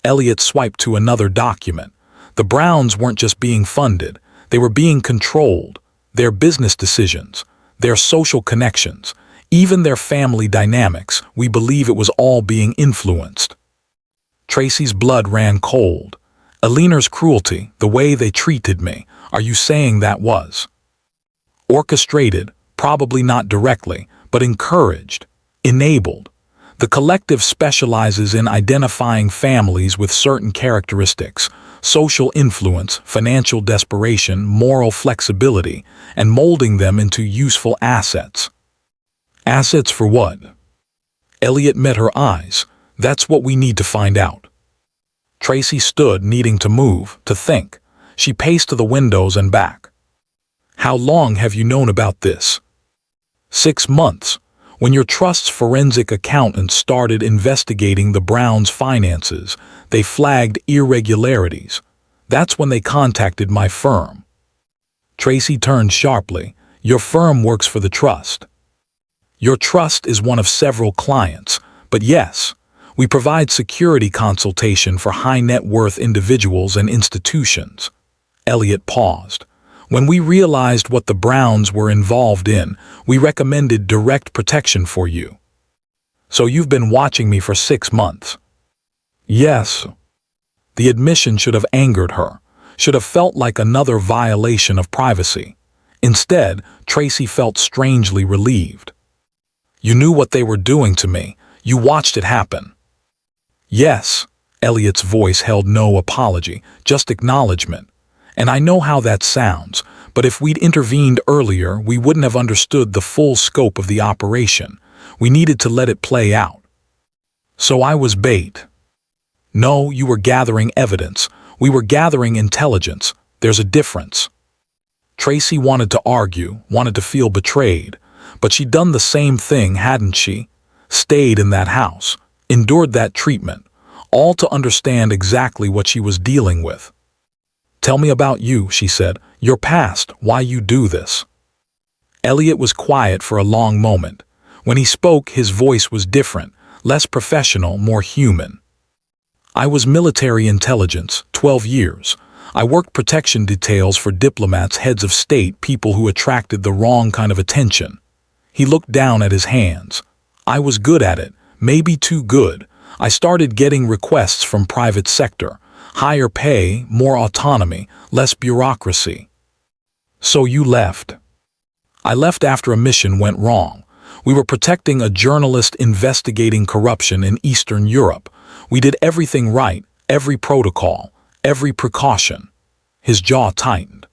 Elliot swiped to another document. The Browns weren't just being funded, they were being controlled. Their business decisions, their social connections, even their family dynamics, we believe it was all being influenced. Tracy's blood ran cold. Elinor's cruelty, the way they treated me, are you saying that was orchestrated, probably not directly, but encouraged, enabled? The collective specializes in identifying families with certain characteristics, social influence, financial desperation, moral flexibility, and molding them into useful assets. Assets for what? Elliot met her eyes. That's what we need to find out. Tracy stood, needing to move, to think. She paced to the windows and back. How long have you known about this? 6 months. When your trust's forensic accountant started investigating the Browns' finances, they flagged irregularities. That's when they contacted my firm. Tracy turned sharply. Your firm works for the trust. Your trust is one of several clients, but yes, we provide security consultation for high-net-worth individuals and institutions. Elliot paused. When we realized what the Browns were involved in, we recommended direct protection for you. So you've been watching me for 6 months? Yes. The admission should have angered her, should have felt like another violation of privacy. Instead, Tracy felt strangely relieved. You knew what they were doing to me. You watched it happen. Yes. Elliot's voice held no apology, just acknowledgement. And I know how that sounds, but if we'd intervened earlier, we wouldn't have understood the full scope of the operation. We needed to let it play out. So I was bait. No, you were gathering evidence. We were gathering intelligence. There's a difference. Tracy wanted to argue, wanted to feel betrayed, but she'd done the same thing, hadn't she? Stayed in that house, endured that treatment, all to understand exactly what she was dealing with. Tell me about you, she said. Your past, why you do this. Elliot was quiet for a long moment. When he spoke, his voice was different, less professional, more human. I was military intelligence, 12 years. I worked protection details for diplomats, heads of state, people who attracted the wrong kind of attention. He looked down at his hands. I was good at it, maybe too good. I started getting requests from private sector. Higher pay, more autonomy, less bureaucracy. So you left. I left after a mission went wrong. We were protecting a journalist investigating corruption in Eastern Europe. We did everything right, every protocol, every precaution. His jaw tightened.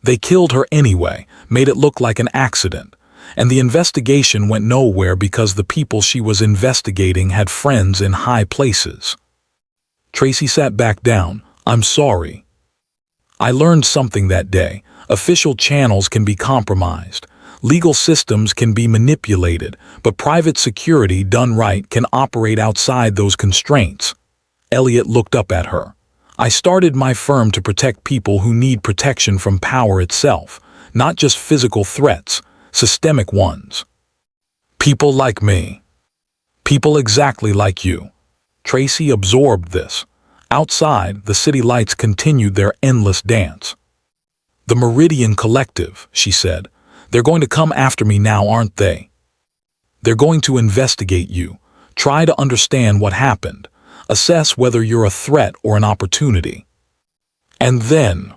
They killed her anyway, made it look like an accident. And the investigation went nowhere because the people she was investigating had friends in high places. Tracy sat back down. I'm sorry. I learned something that day. Official channels can be compromised. Legal systems can be manipulated, but private security done right can operate outside those constraints. Elliot looked up at her. I started my firm to protect people who need protection from power itself, not just physical threats, systemic ones. People like me. People exactly like you. Tracy absorbed this. Outside, the city lights continued their endless dance. The Meridian Collective, she said. They're going to come after me now, aren't they? They're going to investigate you, try to understand what happened, assess whether you're a threat or an opportunity. And then,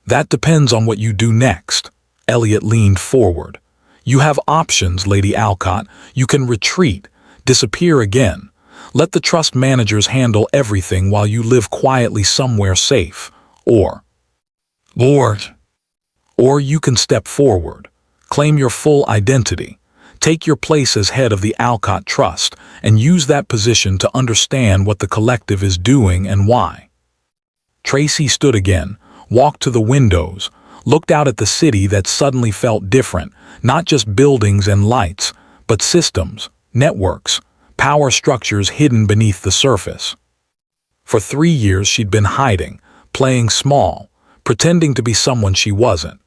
that depends on what you do next. Elliot leaned forward. You have options, Lady Alcott. You can retreat, disappear again. Let the trust managers handle everything while you live quietly somewhere safe. Or you can step forward, claim your full identity, take your place as head of the Alcott Trust, and use that position to understand what the collective is doing and why. Tracy stood again. walked to the windows, looked out at the city that suddenly felt different, not just buildings and lights, but systems, networks, power structures hidden beneath the surface. For 3 years she'd been hiding, playing small, pretending to be someone she wasn't.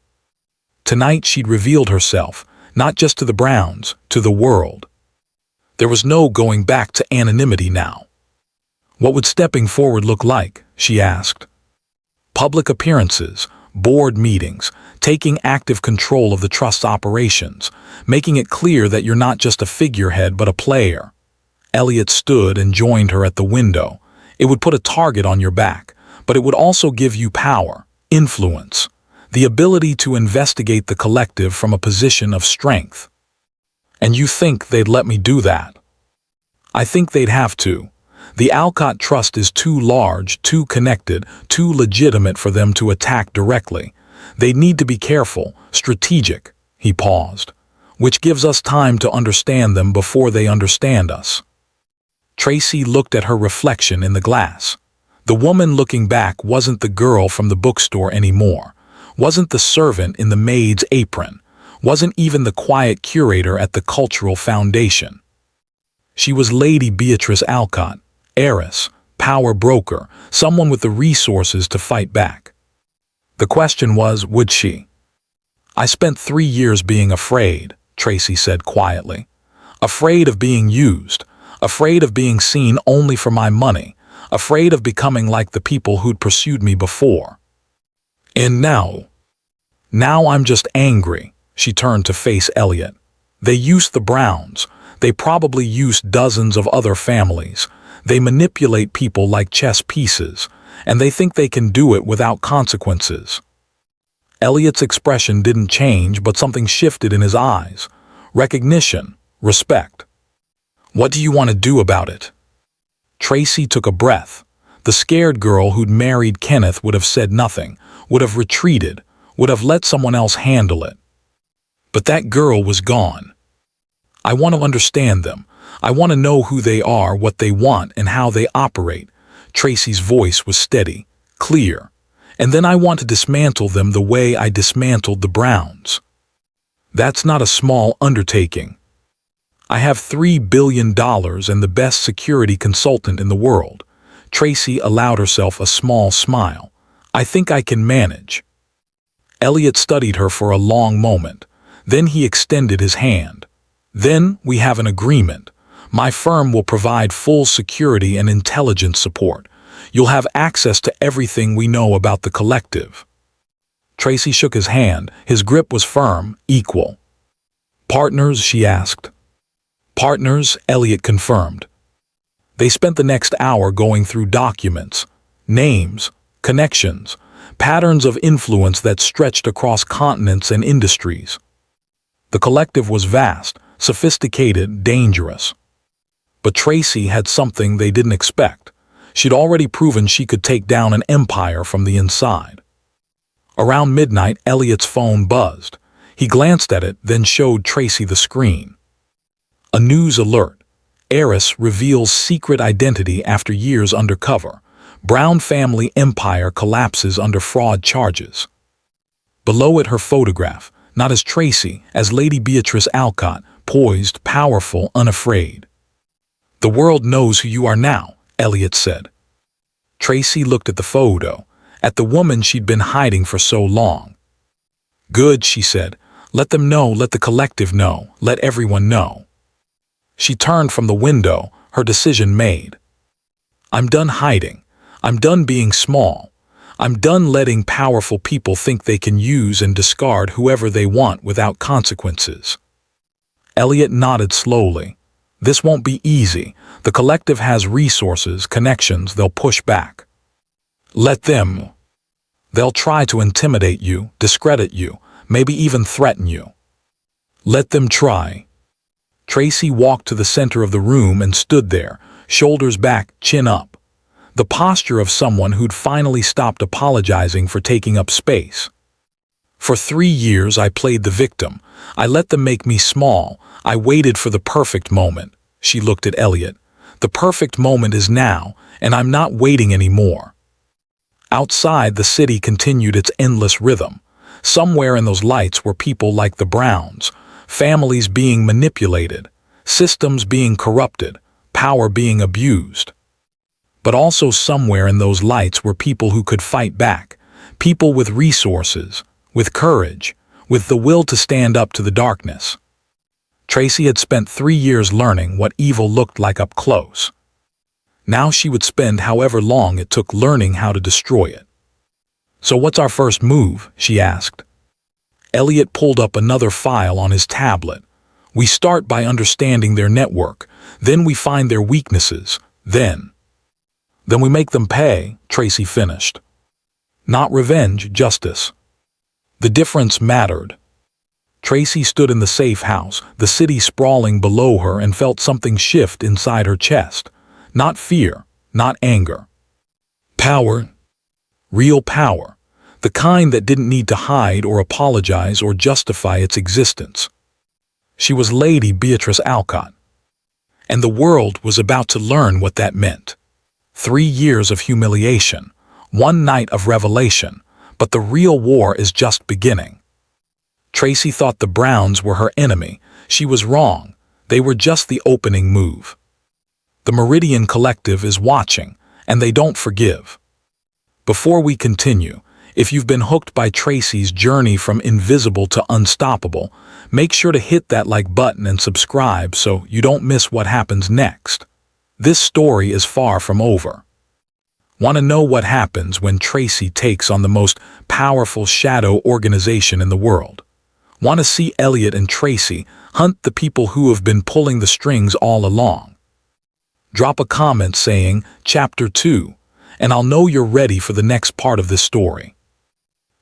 Tonight she'd revealed herself, not just to the Browns, to the world. There was no going back to anonymity now. What would stepping forward look like, she asked. Public appearances, board meetings, taking active control of the trust's operations, making it clear that you're not just a figurehead but a player. Elliot stood and joined her at the window. It would put a target on your back, but it would also give you power, influence, the ability to investigate the collective from a position of strength. And you think they'd let me do that? I think they'd have to. The Alcott Trust is too large, too connected, too legitimate for them to attack directly. They need to be careful, strategic, he paused, which gives us time to understand them before they understand us. Tracy looked at her reflection in the glass. The woman looking back wasn't the girl from the bookstore anymore, wasn't the servant in the maid's apron, wasn't even the quiet curator at the Cultural Foundation. She was Lady Beatrice Alcott, heiress, power broker, someone with the resources to fight back. The question was, would she? I spent 3 years being afraid, Tracy said quietly. Afraid of being used, afraid of being seen only for my money, afraid of becoming like the people who'd pursued me before. And now I'm just angry, she turned to face Elliot. They used the Browns. They probably used dozens of other families. They manipulate people like chess pieces, and they think they can do it without consequences. Elliot's expression didn't change, but something shifted in his eyes. Recognition, respect. What do you want to do about it? Tracy took a breath. The scared girl who'd married Kenneth would have said nothing, would have retreated, would have let someone else handle it. But that girl was gone. I want to understand them. I want to know who they are, what they want, and how they operate. Tracy's voice was steady, clear. And then I want to dismantle them the way I dismantled the Browns. That's not a small undertaking. I have $3 billion and the best security consultant in the world. Tracy allowed herself a small smile. I think I can manage. Elliot studied her for a long moment. Then he extended his hand. Then we have an agreement. My firm will provide full security and intelligence support. You'll have access to everything we know about the collective. Tracy shook his hand. His grip was firm, equal. Partners, she asked. Partners, Elliot confirmed. They spent the next hour going through documents, names, connections, patterns of influence that stretched across continents and industries. The collective was vast, sophisticated, dangerous. But Tracy had something they didn't expect. She'd already proven she could take down an empire from the inside. Around midnight, Elliot's phone buzzed. He glanced at it, then showed Tracy the screen. A news alert. Heiress reveals secret identity after years undercover. Brown family empire collapses under fraud charges. Below it, her photograph, not as Tracy, as Lady Beatrice Alcott, poised, powerful, unafraid. The world knows who you are now, Elliot said. Tracy looked at the photo, at the woman she'd been hiding for so long. Good, she said. Let them know, let the collective know, let everyone know. She turned from the window, her decision made. I'm done hiding. I'm done being small. I'm done letting powerful people think they can use and discard whoever they want without consequences. Elliot nodded slowly. This won't be easy. The collective has resources, connections, they'll push back. Let them. They'll try to intimidate you, discredit you, maybe even threaten you. Let them try. Tracy walked to the center of the room and stood there, shoulders back, chin up. The posture of someone who'd finally stopped apologizing for taking up space. For 3 years I played the victim. I let them make me small. I waited for the perfect moment. She looked at Elliot. The perfect moment is now, and I'm not waiting anymore. Outside, the city continued its endless rhythm. Somewhere in those lights were people like the Browns, families being manipulated, systems being corrupted, power being abused. But also somewhere in those lights were people who could fight back, people with resources, with courage, with the will to stand up to the darkness. Tracy had spent 3 years learning what evil looked like up close. Now she would spend however long it took learning how to destroy it. "So what's our first move?" she asked. Elliot pulled up another file on his tablet. "We start by understanding their network, then we find their weaknesses, then we make them pay," Tracy finished. Not revenge, justice. The difference mattered. Tracy stood in the safe house, the city sprawling below her, and felt something shift inside her chest. Not fear, not anger. Power. Real power. The kind that didn't need to hide or apologize or justify its existence. She was Lady Beatrice Alcott. And the world was about to learn what that meant. 3 years of humiliation, 1 night of revelation, but the real war is just beginning. Tracy thought the Browns were her enemy. She was wrong. They were just the opening move. The Meridian Collective is watching, and they don't forgive. Before we continue, if you've been hooked by Tracy's journey from invisible to unstoppable, make sure to hit that like button and subscribe so you don't miss what happens next. This story is far from over. Want to know what happens when Tracy takes on the most powerful shadow organization in the world? Want to see Elliot and Tracy hunt the people who have been pulling the strings all along? Drop a comment saying Chapter 2, and I'll know you're ready for the next part of this story.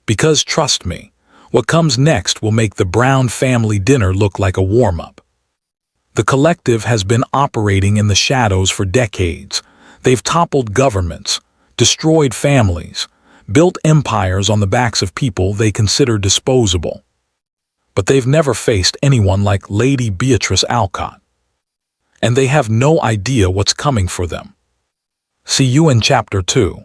Because trust me, what comes next will make the Brown family dinner look like a warm-up. The collective has been operating in the shadows for decades. They've toppled governments, destroyed families, built empires on the backs of people they consider disposable. But they've never faced anyone like Lady Beatrice Alcott. And they have no idea what's coming for them. See you in Chapter 2.